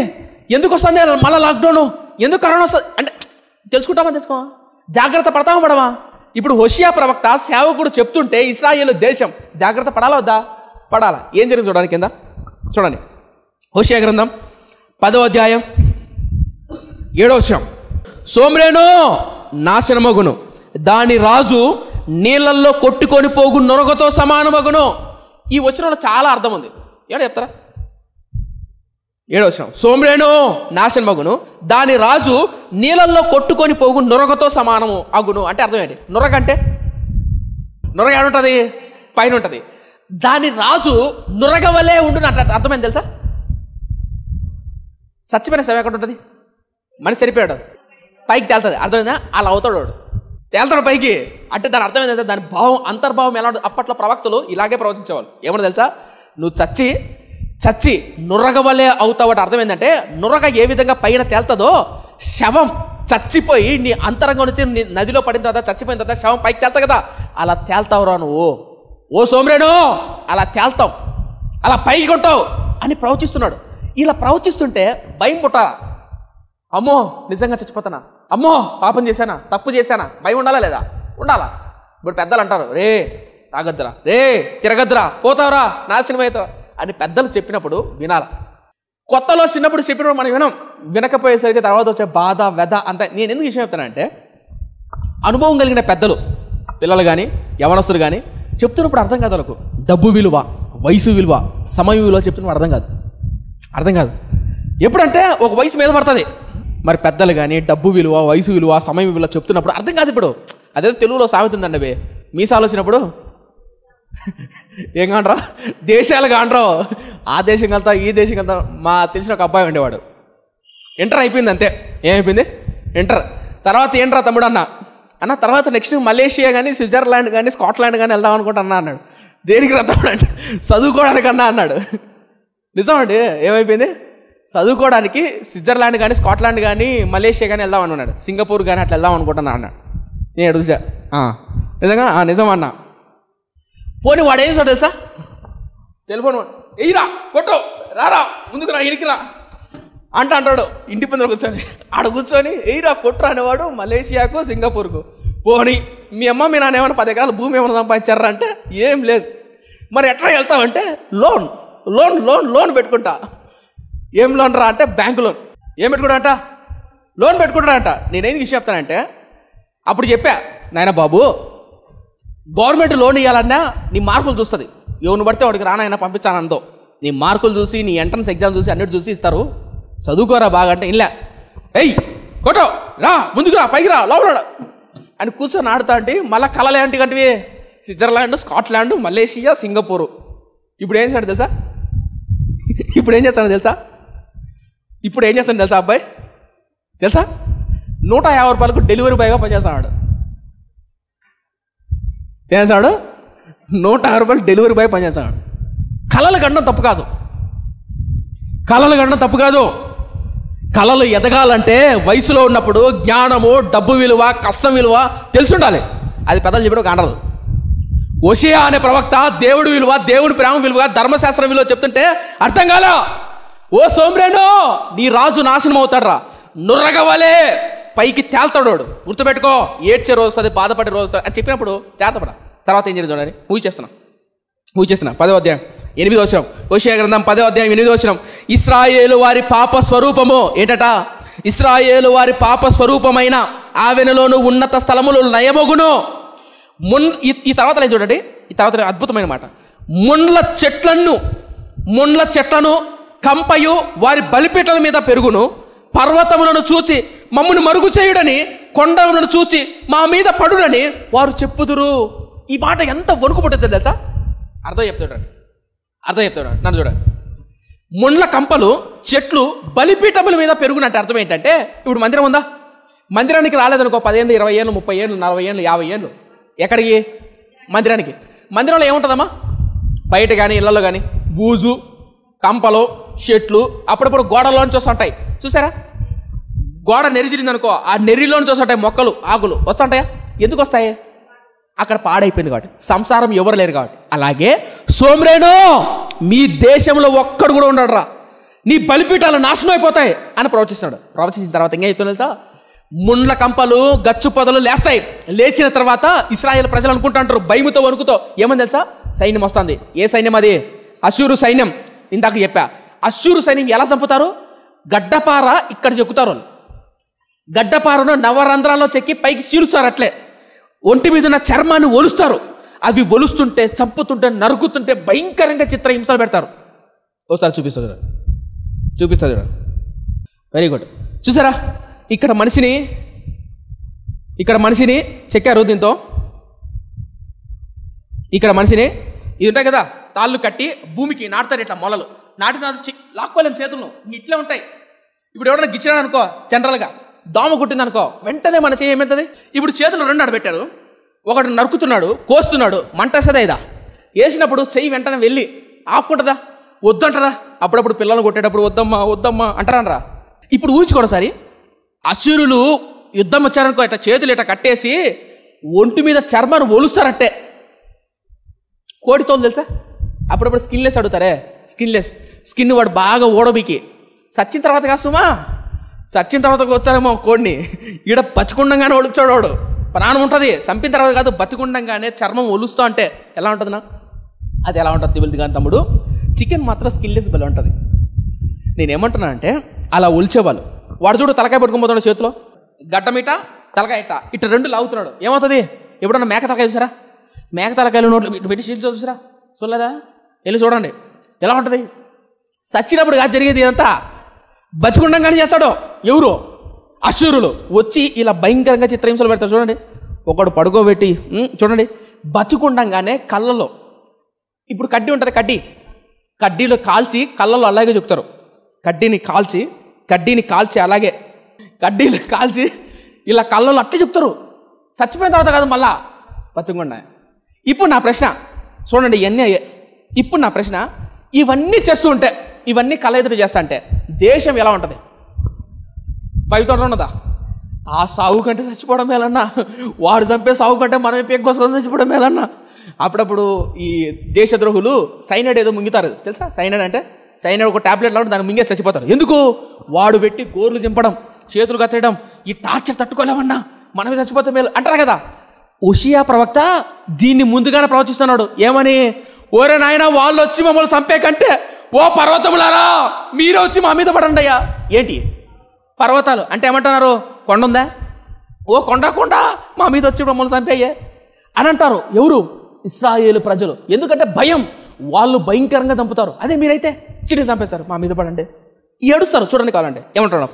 ఎందుకు వస్తుంది మళ్ళీ లాక్డౌను? ఎందుకు కరోనా వస్తుంది అంటే తెలుసుకో, జాగ్రత్త పడతామా పడవా? ఇప్పుడు హోషియా ప్రవక్త సేవకుడు చెప్తుంటే ఇశ్రాయేలు దేశం జాగ్రత్త పడాలా వద్దా? పడాలా. ఏం జరిగింది చూడడానికి కింద చూడండి. హోషియా గ్రంథం 10వ అధ్యాయం 7వ వచనం. సోమ్రేను నాశనమగును, దాని రాజు నీళ్ళల్లో కొట్టుకొని పోగు నొరగతో సమానమగును. ఈ వచనంలో చాలా అర్థం ఉంది. ఏమో చెప్తారా? 7వ వచనం. సోమ్రేను నాశనమగును, దాని రాజు నీళ్ళల్లో కొట్టుకొని పోగు నొరగతో సమానము అగును. అంటే అర్థం ఏంటి? నొరగ అంటే నొరగ ఏడుంటుంది? పైన ఉంటుంది. దాని రాజు నొరగ వలే ఉండును అంటే అర్థమైంది తెలుసా? చచ్చిపోయిన శవం ఎక్కడ ఉంటుంది? మనిషి చనిపోయాడు, పైకి తేలుతుంది. అర్థమైందా? అలా అవుతాడు వాడు, తేలుతాడు పైకి. అంటే దాని అర్థమైంది తెలుసా? దాని భావం, అంతర్భావం ఎలా ఉంటుంది? అప్పట్లో ప్రవక్తలు ఇలాగే ప్రవచించేవాళ్ళు. ఏమన్నా తెలుసా? నువ్వు చచ్చి నురగ వలే అవుతావు. అర్థం ఏంటంటే, నురగ ఏ విధంగా పైన తేలుతుందో, శవం చచ్చిపోయి నీ అంతరంగం నుంచి నీ నదిలో పడిన తర్వాత, చచ్చిపోయిన తర్వాత శవం పైకి తేలుతా కదా, అలా తేల్తావురా నువ్వు. ఓ సోమ్రేను అలా తేల్తావు, అలా పైకి కొట్టావు అని ప్రవచిస్తున్నాడు. ఇలా ప్రవచిస్తుంటే భయం పుట్టాలా? అమ్మో నిజంగా చచ్చిపోతానా, అమ్మో పాపం చేశానా, తప్పు చేశానా, భయం ఉండాలా లేదా? ఉండాలా. ఇప్పుడు పెద్దలు అంటారు, రే తాగద్దురా, రే తిరగద్దురా, పోతావురా, నాశనం అవుతారా అని పెద్దలు చెప్పినప్పుడు వినాల. కొత్తలో చిన్నప్పుడు చెప్పినప్పుడు మనం వినకపోయేసరికి తర్వాత వచ్చే బాధ, వ్యధ అంతా. నేను ఎందుకు విషయం చెప్తానంటే, అనుభవం కలిగిన పెద్దలు, పిల్లలు కానీ యవనస్తులు కానీ చెప్తున్నప్పుడు అర్థం కాదు వాళ్ళకు. డబ్బు విలువ, వయసు విలువ, సమయం విలువ చెప్తున్నప్పుడు అర్థం కాదు. ఎప్పుడంటే ఒక వయసు మీద పడుతుంది. మరి పెద్దలు కానీ డబ్బు విలువ, వయసు విలువ, సమయం విలువ చెప్తున్నప్పుడు అర్థం కాదు. ఇప్పుడు అదే తెలుగులో సామెత ఉందండి, అవి మీసాలు వచ్చినప్పుడు ఏం కాండ్రా, దేశాలు కాండ్రా, ఆ దేశం వెళ్తా ఈ దేశం వెళ్తా. మా తెలిసిన ఒక అబ్బాయి ఉండేవాడు, ఇంటర్ అయిపోయింది అంతే. ఏమైపోయింది? ఇంటర్ తర్వాత ఏంట్రా తమ్ముడు అన్న తర్వాత నెక్స్ట్ మలేషియా కానీ, స్విట్జర్లాండ్ కానీ, స్కాట్లాండ్ కానీ వెళ్దాం అనుకుంటా అన్నాడు. దేనికి రా తమ్ముడు అంటే, చదువుకోవడానికన్నా అన్నాడు. నిజమండి, ఏమైపోయింది? చదువుకోవడానికి స్విట్జర్లాండ్ కానీ, స్కాట్లాండ్ కానీ, మలేషియా కానీ వెళ్దాం అనుకున్నాడు. సింగపూర్ కానీ అట్లా వెళ్దాం అనుకుంటున్నా అన్నాడు. నేను అడుగుతా, నిజంగా? నిజం అన్నా. పోనీ వాడు ఏం చూడ తెలుసా, సెల్ ఫోన్ ఎయిరా కొట్టు, రారా ముందుకు రా, ఇడికి రా అంటాడు. ఇంటి పందులో కూర్చొని కూర్చొని ఎయిరా కొట్టురా అనేవాడు మలేషియాకు, సింగపూర్కు. పోనీ మీ అమ్మ మీ నాన్న ఏమైనా 10 ఎకరాల భూమి ఏమైనా సంపాదించారా అంటే ఏం లేదు. మరి ఎట్లా వెళ్తావంటే లోన్ పెట్టుకుంటా. ఏం లోన్ రా అంటే బ్యాంకు లోన్. ఏం పెట్టుకుంటాడంట? లోన్ పెట్టుకుంటాడంట. నేనేం విషయం చెప్తానంటే, అప్పుడు చెప్పా, నాయన బాబు, గవర్నమెంట్ లోన్ ఇవ్వాలన్నా నీ మార్కులు చూస్తుంది. ఎవరిని పడితే వాడికి రానాయన పంపించానందో. నీ మార్కులు చూసి, నీ ఎంట్రన్స్ ఎగ్జామ్ చూసి అన్నిటి చూసి ఇస్తారు. చదువుకోరా బాగా అంటే ఇలా, ఎయ్ కొట్టో రా, ముందుకు రా, పైకి రా, లోపల అని కూర్చొని ఆడుతా అంటే మళ్ళీ కళలు ఏంటివి? Switzerland, Scotland, Malaysia, Singapore. ఇప్పుడు ఏం చేస్తాడు తెలుసా? ఇప్పుడు ఏం చేస్తాడు తెలుసా అబ్బాయి? తెలుసా? 150 రూపాయలకు డెలివరీ బాయ్గా పనిచేస్తున్నాడు. ఏం చేస్తాడు? 150 రూపాయలు డెలివరీ బాయ్ పనిచేస్తున్నాడు. కళలు గండం తప్పు కాదు. కళలు ఎదగాలంటే వయసులో ఉన్నప్పుడు జ్ఞానము, డబ్బు విలువ, కష్టం విలువ తెలిసి ఉండాలి. అది పెద్దలు చెప్పడం కానరదు. హోషేయ అనే ప్రవక్త దేవుడి విలువ, దేవుడి ప్రేమ విలువ, ధర్మశాస్త్రం విలువ చెప్తుంటే అర్థం కాలా. ఓ సోమ్రేనో, నీ రాజు నాశనం అవుతాడు రా, నుర్రగవలే పైకి తేల్తాడు. గుర్తుపెట్టుకో, ఏడ్చే రోజు వస్తుంది, బాధపడే రోజు వస్తుంది అని చెప్పినప్పుడు జాగ్రత్తపడ. తర్వాత ఏం జరిగింది చూడండి. ఊహిచేస్తున్నా 10వ అధ్యాయం 8వ వచనం. హోషేయ గ్రంథం 10వ అధ్యాయం 8వ వచనం. ఇశ్రాయేలు వారి పాప స్వరూపము ఏంటట? ఇశ్రాయేలు వారి పాప స్వరూపమైన ఆవెనలోను ఉన్నత స్థలములు నయమగును. ఈ తర్వాత చూడండి, ఈ తర్వాత అద్భుతమైన మాట. ముండ్ల చెట్లను కంపయు వారి బలిపీఠల మీద పెరుగును. పర్వతములను చూచి మమ్మును మరుగు చేయుడని, కొండలను చూచి మా మీద పడుడని వారు చెప్పుదురు. ఈ మాట ఎంత వణుకు పుట్టిందో తెలుసా? అర్థం చెప్తాడు నన్ను చూడండి. ముండ్ల కంపలు, చెట్లు బలిపీఠముల మీద పెరుగునంటే అర్థం ఏంటంటే, ఇప్పుడు మందిరం ఉందా? మందిరానికి రాలేదనుకో 10 ఏళ్ళు, 20 ఏళ్ళు, 30 ఏళ్ళు, 40 ఏళ్ళు, 50 ఏళ్ళు. ఎక్కడికి? మందిరానికి. మందిరంలో ఏముంటుందమ్మా? బయట కానీ ఇళ్లలో కానీ బూజు, కంపలు, చెట్లు, అప్పుడప్పుడు గోడలోంచి వస్తుంటాయి. చూసారా? గోడ నెరిచిరింది అనుకో, ఆ నెర్రిలోంచి వస్తుంటాయి మొక్కలు, ఆకులు వస్తుంటాయా? ఎందుకు వస్తాయి? అక్కడ పాడైపోయింది కాబట్టి, సంసారం ఎవరు లేరు కాబట్టి. అలాగే సోమ్రేనో, మీ దేశంలో ఒక్కడు కూడా ఉండడు రా, నీ బలిపీఠాలు నాశనం అయిపోతాయి అని ప్రవచిస్తున్నాడు. ప్రవచించిన తర్వాత ఇంకేం చెప్తున్నా తెలుసా? ముండ్ల కంపలు, గచ్చు పొదలు లేస్తాయి. లేచిన తర్వాత ఇశ్రాయేలు ప్రజలు అనుకుంటుంటారు భయముతో, వణుకుతో, ఏమని తెలుసా? సైన్యం వస్తుంది. ఏ సైన్యం అది? అష్షూరు సైన్యం. ఇందాక చెప్పా, అష్షూరు సైన్యం ఎలా చంపుతారు? గడ్డపార ఇక్కడ చెక్కుతారు. గడ్డపారను నవరంధ్రాల్లో చెక్కి పైకి చీరుస్తారు. అట్లే ఒంటి మీద ఉన్న చర్మాన్ని ఒలుస్తారు. అవి ఒలుస్తుంటే, చంపుతుంటే, నరుకుతుంటే భయంకరంగా చిత్రహింసలు పెడతారు. ఒకసారి చూపిస్తుంది. Very good. చూసారా? ఇక్కడ మనిషిని చెక్కారు. దీంతో ఇక్కడ మనిషిని ఇది ఉంటాయి కదా, తాళ్ళు కట్టి భూమికి నాటుతారు. ఇట్లా మొలలు నాటి లాక్కోలేం చేతులను, ఇట్లే ఉంటాయి. ఇప్పుడు ఎవరైనా గిచ్చినాడు అనుకో, జనరల్గా దోమ కుట్టింది అనుకో, వెంటనే మన చేయి ఏమవుతుంది? ఇప్పుడు చేతులు 2 ఆడబెట్టారు, ఒకడు నరుకుతున్నాడు, కోస్తున్నాడు, మంట వేసేదా? ఇదా వేసినప్పుడు చెయ్యి వెంటనే వెళ్ళి ఆపుకుంటుందా? వద్దంటారా? అప్పుడప్పుడు పిల్లలు కొట్టేటప్పుడు వద్దమ్మా అంటారా? ఇప్పుడు ఊహించుకోండి సారి, అశ్షూరులు యుద్ధం వచ్చారనుకో, ఇట్లా చేతులు ఇట్లా కట్టేసి ఒంటి మీద చర్మాన్ని ఒలుస్తారట్టే. కోడితోలు తెలుసా? అప్పుడప్పుడు స్కిన్లెస్ అడుగుతారే, స్కిన్ వాడు బాగా ఓడబీకి సచ్చిన తర్వాత కాదు సుమా, సచ్చిన తర్వాత వచ్చారేమో కోడిని, ఈడ బతికుండంగానే ఒలుచాడు వాడు. ప్రాణం ఉంటుంది, చంపిన తర్వాత కాదు, బతికుండంగానే చర్మం ఒలుస్తూ అంటే ఎలా ఉంటుంది నా? అది ఎలా ఉంటుంది తిబుల్ది కానీ తమ్ముడు? చికెన్ మాత్రం స్కిన్లెస్ బలి ఉంటుంది. నేనేమంటున్నా అంటే, అలా ఒలిచేవాళ్ళు. వాడు చూడు తలకాయ పట్టుకుపోతున్నాడు చేతిలో, గడ్డమిట తలకాయ ఇట్ట 2 లాగుతున్నాడు. ఏమవుతుంది? ఎప్పుడన్నా మేక తలకాయ చూసారా? మేక తలకాయలు నోట్లు ఇటు పెట్టి చేతిలో చూసారా? చూడలేదా? వెళ్ళి చూడండి ఎలా ఉంటుంది. సచ్చినప్పుడు కాదు జరిగేది ఇదంతా, బతికుండంగానే చేస్తాడు. ఎవరు? అశ్షూరులు వచ్చి ఇలా భయంకరంగా చిత్రహింసలు పెడతారు. చూడండి, ఒకడు పడుకోబెట్టి చూడండి, బతికుండంగానే కళ్ళలో, ఇప్పుడు కడ్డీ ఉంటుంది, కడ్డీలో కాల్చి కళ్ళలో అలాగే చెప్తారు. కడ్డీని కాల్చి అలాగే కడ్డీలు కాల్చి ఇలా కళ్ళలో అట్టే చెప్తారు. చచ్చిపోయిన తర్వాత కాదు, మళ్ళా బతికుండా. ఇప్పుడు నా ప్రశ్న చూడండి, ఇవన్నీ చేస్తూ ఉంటే, ఇవన్నీ కళ్ళ ఎదురు చేస్తా అంటే దేశం ఎలా ఉంటుంది? బయట ఉన్నదా? ఆ సాగు కంటే చచ్చిపోవడం మేలన్నా, వాడు చంపే సాగు కంటే మనమే పెగ్గోసుకొని చచ్చిపోవడం మేలన్నా. అప్పుడప్పుడు ఈ దేశద్రోహులు సైనైడ్ ఏదో మింగుతారు తెలుసా? సైనైడ్ అంటే ఒక టాబ్లెట్లో దాన్ని మింగేసి చచ్చిపోతారు. ఎందుకు? వాడు పెట్టి గోర్లు చింపడం, చేతులు కత్తడం, ఈ టార్చర్ తట్టుకోలేమన్నా మనమే చచ్చిపోతే మేలు అంటారు కదా. హోషేయ ప్రవక్త దీన్ని ముందుగానే ప్రవచిస్తున్నాడు. ఏమని? ఓరే నాయన, వాళ్ళు వచ్చి మమ్మల్ని చంపే కంటే ఓ పర్వతములారా మీరే వచ్చి మా మీద పడండి అయ్యా. ఏంటి పర్వతాలు అంటే ఏమంటున్నారు? కొండ ఉందా? ఓ కొండ మా మీద వచ్చి మమ్మల్ని చంపేయే అని అంటారు. ఎవరు? ఇశ్రాయేలు ప్రజలు. ఎందుకంటే భయం, వాళ్ళు భయంకరంగా చంపుతారు. అదే మీరైతే చిటి చంపేస్తారు, మా మీద పడండి, ఏడుస్తారు. చూడండి కావాలంటే ఏమంటున్నాడు?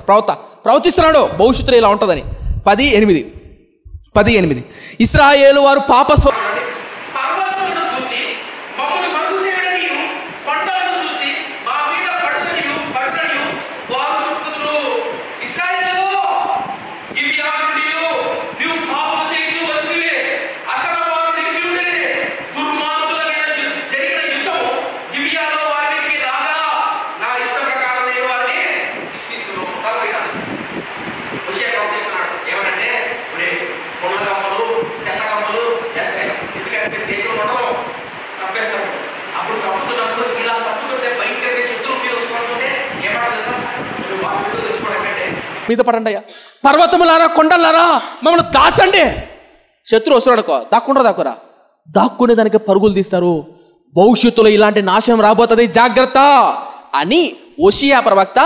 ప్రవచిస్తున్నాడు భవిష్యత్తులో ఇలా ఉంటుందని. 10:8 ఇశ్రాయేలు వారు పాప మీద పడండి అయ్యా, పర్వతములారా కొండలారా మమ్మల్ని దాచండి. శత్రువు వస్తున్నాడు అనుకో, దాక్కురా, దాక్కునేదానికి పరుగులు తీస్తారు. భవిష్యత్తులో ఇలాంటి నాశనం రాబోతుంది, జాగ్రత్త అని ఓషియా ప్రవక్త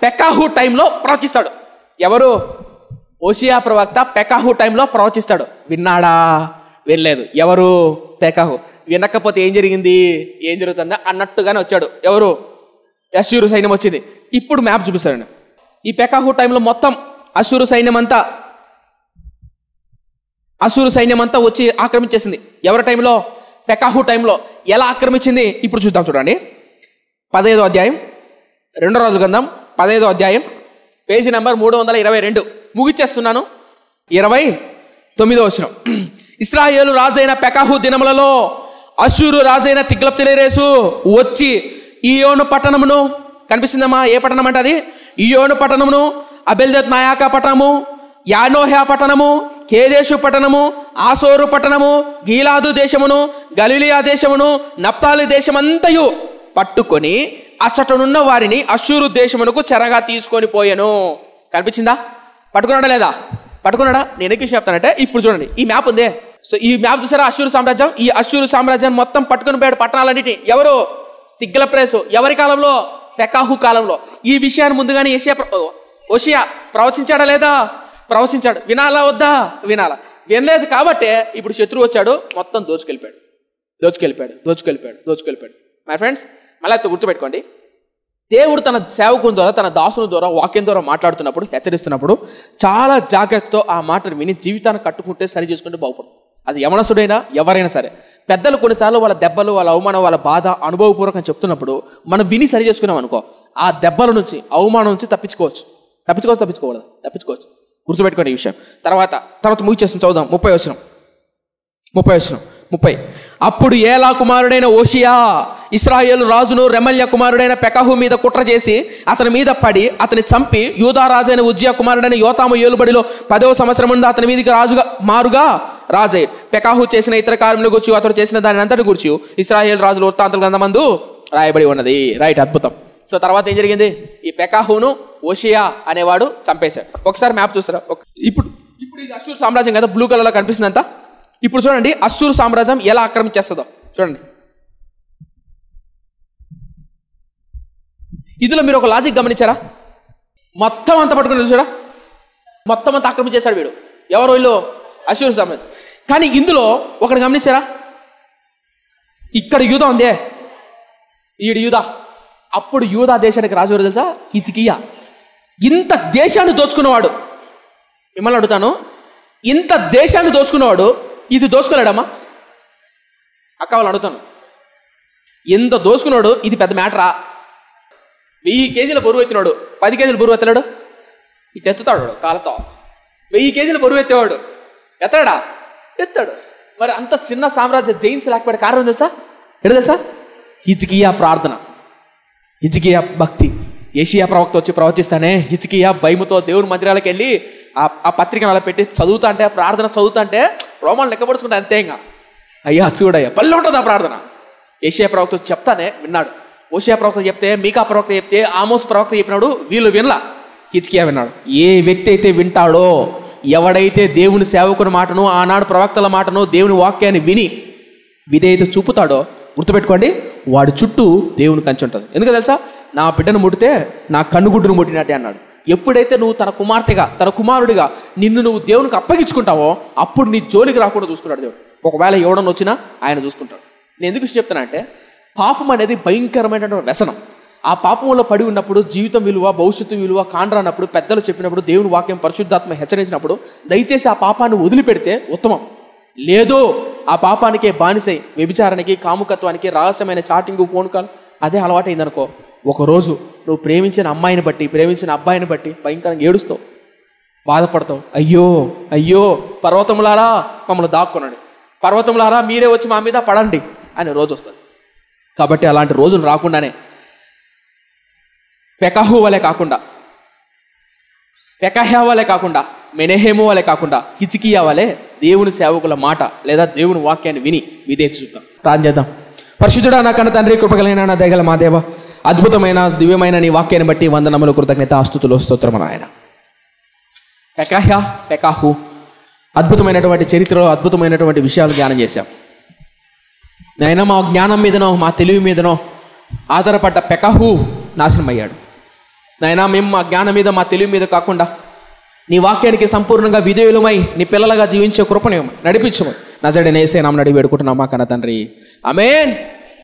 పెకాహు టైంలో ప్రవచిస్తాడు. ఎవరు? ఓషియా ప్రవక్త పెకాహు టైంలో ప్రవచిస్తాడు. విన్నాడా? వినలేదు. ఎవరు? పెకాహు. వినకపోతే ఏం జరిగింది, ఏం జరుగుతుందా అన్నట్టుగానే వచ్చాడు. ఎవరు? అష్షూరు సైన్యం వచ్చింది. ఇప్పుడు మ్యాప్ చూపిస్తాడు. ఈ పెకాహు టైంలో మొత్తం అష్షూరు సైన్యం అంతా వచ్చి ఆక్రమించేసింది. ఎవరి టైంలో? పెకాహు టైంలో. ఎలా ఆక్రమించింది ఇప్పుడు చూద్దాం. చూడండి 15వ అధ్యాయం 2 రాజుల గ్రంథం 15వ అధ్యాయం పేజీ నెంబర్ 322. ముగిచ్చేస్తున్నాను. 29వ వచనం. ఇశ్రాయేలు రాజైన పెకాహు దినములలో అష్షూరు రాజైన తిగ్లత్-పిలేసెరు వచ్చి ఈయోను పట్టణమును, కనిపిస్తుందమ్మా ఏ పట్టణం అంటే అది? ఈయోను పట్టణమును, అబెల్దత్ మాయాకా పట్టణము, యానోహా పట్టణము, కేదేశు పట్టణము, ఆసోరు పట్టణము, గీలాదు దేశమును, గలిలియా దేశమును, నప్తాలి దేశమంతయు పట్టుకొని అచ్చటనున్న వారిని అష్షూరు దేశమునకు చెరగా తీసుకొని పోయాను. కనిపించిందా? పట్టుకున్నాడా లేదా? పట్టుకున్నాడా? నేను ఎందుకు చెప్తానంటే ఇప్పుడు చూడండి, ఈ మ్యాప్ ఉందే. సో ఈ మ్యాప్ చూసారా? అష్షూరు సామ్రాజ్యం. ఈ అష్షూరు సామ్రాజ్యాన్ని మొత్తం పట్టుకుని పోయాడు పట్టణాలన్నిటి. ఎవరు? తిగ్లత్-పిలేసెరు. ఎవరి కాలంలో? పెకాహు కాలంలో. ఈ విషయాన్ని ముందుగానే ఓషియా ప్రవచించాడా లేదా? ప్రవచించాడు. వినాలా వద్దా? వినాలా. వినలేదు కాబట్టే ఇప్పుడు శత్రువు వచ్చాడు, మొత్తం దోచుకెళ్ళిపోయాడు. మై ఫ్రెండ్స్, మళ్ళీ గుర్తుపెట్టుకోండి, దేవుడు తన సేవకుని ద్వారా, తన దాసుల ద్వారా, వాక్యం ద్వారా మాట్లాడుతున్నప్పుడు, హెచ్చరిస్తున్నప్పుడు చాలా జాగ్రత్తతో ఆ మాటను విని జీవితాన్ని కట్టుకుంటే, సరి చేసుకుంటే బాగుపడుతుంది. అది యవనస్తుడైనా ఎవరైనా సరే. పెద్దలు కొన్నిసార్లు వాళ్ళ దెబ్బలు, వాళ్ళ అవమానం, వాళ్ళ బాధ అనుభవపూర్వకంగా చెప్తున్నప్పుడు మనం విని సరి చేసుకున్నాం అనుకో, ఆ దెబ్బల నుంచి, అవమానం నుంచి తప్పించుకోవచ్చు. గుర్తుపెట్టుకోండి ఈ విషయం. తర్వాత ముగిచేస్తుంది. చదువుదాం 30. అప్పుడు ఏలా కుమారుడైన ఓషియా ఇశ్రాయేలు రాజును రెమల్య కుమారుడైన పెకాహు మీద కుట్ర చేసి అతని మీద పడి అతని చంపి యూదా రాజైన ఉజ్జియా కుమారుడైన యోతాము ఏలుబడిలో 10వ సంవత్సరం నుండి అతని మీదకి రాజయ్య పెకాహు చేసిన ఇతర కార్యముల గురించి, అతడు చేసిన దాని అంతటి గురించి ఇశ్రాయేలు రాజుల వృత్తాంతముల గ్రంథమందు రాయబడి ఉన్నది. రైట్, అద్భుతం. సో తర్వాత ఏం జరిగింది? ఈ పెకాహును ఓషియా అనేవాడు చంపేశాడు. ఒకసారి మ్యాప్ చూస్తారా? ఇప్పుడు ఇది అష్షూరు సామ్రాజ్యం కదా, బ్లూ కలర్లో కనిపిస్తుంది అంతా. ఇప్పుడు చూడండి అష్షూరు సామ్రాజ్యం ఎలా ఆక్రమించేస్తుందో చూడండి. ఇందులో మీరు ఒక లాజిక్ గమనించారా? మొత్తం అంతా పట్టుకుని చూడా, మొత్తం అంతా ఆక్రమించేశాడు వీడు. ఎవరు? వీళ్ళు అష్షూరు సామ్రాజ్యం. కానీ ఇందులో ఒకటి గమనించారా? ఇక్కడ యూదా ఉందే, ఈడు యూదా. అప్పుడు యూదా దేశానికి రాజు ఎవరు తెలుసా? హిజ్కియా. ఇంత దేశాన్ని దోచుకున్నవాడు, మిమ్మల్ని అడుగుతాను, ఇంత దేశాన్ని దోచుకున్నవాడు ఇది దోచుకోలేడమ్మా? అక్క వాళ్ళని అడుగుతాను, ఇంత దోచుకున్నాడు, ఇది పెద్ద మ్యాటరా? 1000 కేజీల బరువు ఎత్తినాడు, 10 కేజీల బరువు ఎత్తలేడు, ఇటు ఎత్తుతాడు కాలతో. 1000 కేజీల బరువు ఎత్తేవాడు ఎత్తాడా? ఎత్తాడు. మరి అంత చిన్న సామ్రాజ్య జైన్స్ లేకపోతే కారణం తెలుసా? తెలుసా? హిజ్కియా ప్రార్థన, హిజ్కియా భక్తి. ఏషియా ప్రవక్త వచ్చి ప్రవచిస్తానే, హిజ్కియా భయముతో దేవుని మందిరాలకు వెళ్ళి ఆ పత్రికను అలా పెట్టి చదువుతా అంటే, ప్రార్థన చదువుతా అంటే రోమాలు లెక్కపడుచుకుంటే అంతే. ఇంకా అయ్యా చూడయ్యా పల్లె ఉంటుంది ఆ ప్రార్థన. ఏషియా ప్రవక్త చెప్తానే విన్నాడు. ఓషియా ప్రవక్త చెప్తే, మీకా ప్రవక్త చెప్తే, ఆమోస్ ప్రవక్త చెప్పినాడు, వీళ్ళు వినలా. హిజ్కియా విన్నాడు. ఏ వ్యక్తి అయితే వింటాడో, ఎవడైతే దేవుని సేవకుని మాటను, ఆనాడు ప్రవక్తల మాటను, దేవుని వాక్యాన్ని విని విధేయత చూపుతాడో, గుర్తుపెట్టుకోండి, వాడి చుట్టూ దేవుని కంచి ఉంటుంది. ఎందుకు తెలుసా? నా బిడ్డను ముట్టితే నా కన్నుగుడ్డును ముట్టినట్టే అన్నాడు. ఎప్పుడైతే నువ్వు తన కుమార్తెగా తన కుమారుడిగా నిన్ను నువ్వు దేవునికి అప్పగించుకుంటావో అప్పుడు నీ జోలికి రాకుండా చూసుకుంటాడు దేవుడు. ఒకవేళ ఎవడన్నా వచ్చినా ఆయన చూసుకుంటాడు. నేను ఎందుకు చెప్తానంటే అంటే పాపం అనేది భయంకరమైనటువంటి వ్యసనం. ఆ పాపంలో పడి ఉన్నప్పుడు జీవితం విలువ భవిష్యత్తు విలువ కాండ్రానప్పుడు పెద్దలు చెప్పినప్పుడు దేవుని వాక్యం పరిశుద్ధాత్మ హెచ్చరించినప్పుడు దయచేసి ఆ పాపాన్ని వదిలిపెడితే ఉత్తమం. లేదో ఆ పాపానికే బానిసై వ్యభిచారానికి కాముకత్వానికి రహస్యమైన చాటింగ్ ఫోన్ కాల్ అదే అలవాటైందనుకో, ఒకరోజు నువ్వు ప్రేమించిన అమ్మాయిని బట్టి ప్రేమించిన అబ్బాయిని బట్టి భయంకరంగా ఏడుస్తావు, బాధపడతావు. అయ్యో అయ్యో పర్వతములారా మమ్మల్ని దాక్కున్నాడు, పర్వతములారా మీరే వచ్చి మా మీద పడండి అనే రోజు వస్తుంది. కాబట్టి అలాంటి రోజులు రాకుండానే పెకహు వలె కాకుండా, పెకహ్యా వలె కాకుండా, మెనెహేము వలె కాకుండా, హిజ్కియా వలె దేవుని సేవకుల మాట లేదా దేవుని వాక్యాన్ని విని విధేయత చూద్దాం. ప్రార్థన చేద్దాం. పరిశుద్ధుడా నా కన్న తండ్రి, కృపగలిగిన నా దయగల మా దేవ, అద్భుతమైన దివ్యమైన నీ వాక్యాన్ని బట్టి వందనములు కృతజ్ఞత స్తుతులు స్తోత్రము నాయన. పెకహ్యా పెకాహు అద్భుతమైనటువంటి చరిత్రలో అద్భుతమైనటువంటి విషయాలు జ్ఞానం చేశాం నాయన. మా జ్ఞానం మీదనో మా తెలివి మీదనో ఆధారపడ్డ పెకహు నాశనం అయ్యాడు నాయన. మేము మా జ్ఞానం మీద మా తెలివి మీద కాకుండా నీ వాక్యానికి సంపూర్ణంగా విధేయులమై నీ పిల్లలుగా జీవించే కృపను నడిపించము. నజరేయుడైన యేసయ్య నామమున అడిగి వేడుకుంటున్నాం మా కన్న తండ్రి, ఆమేన్.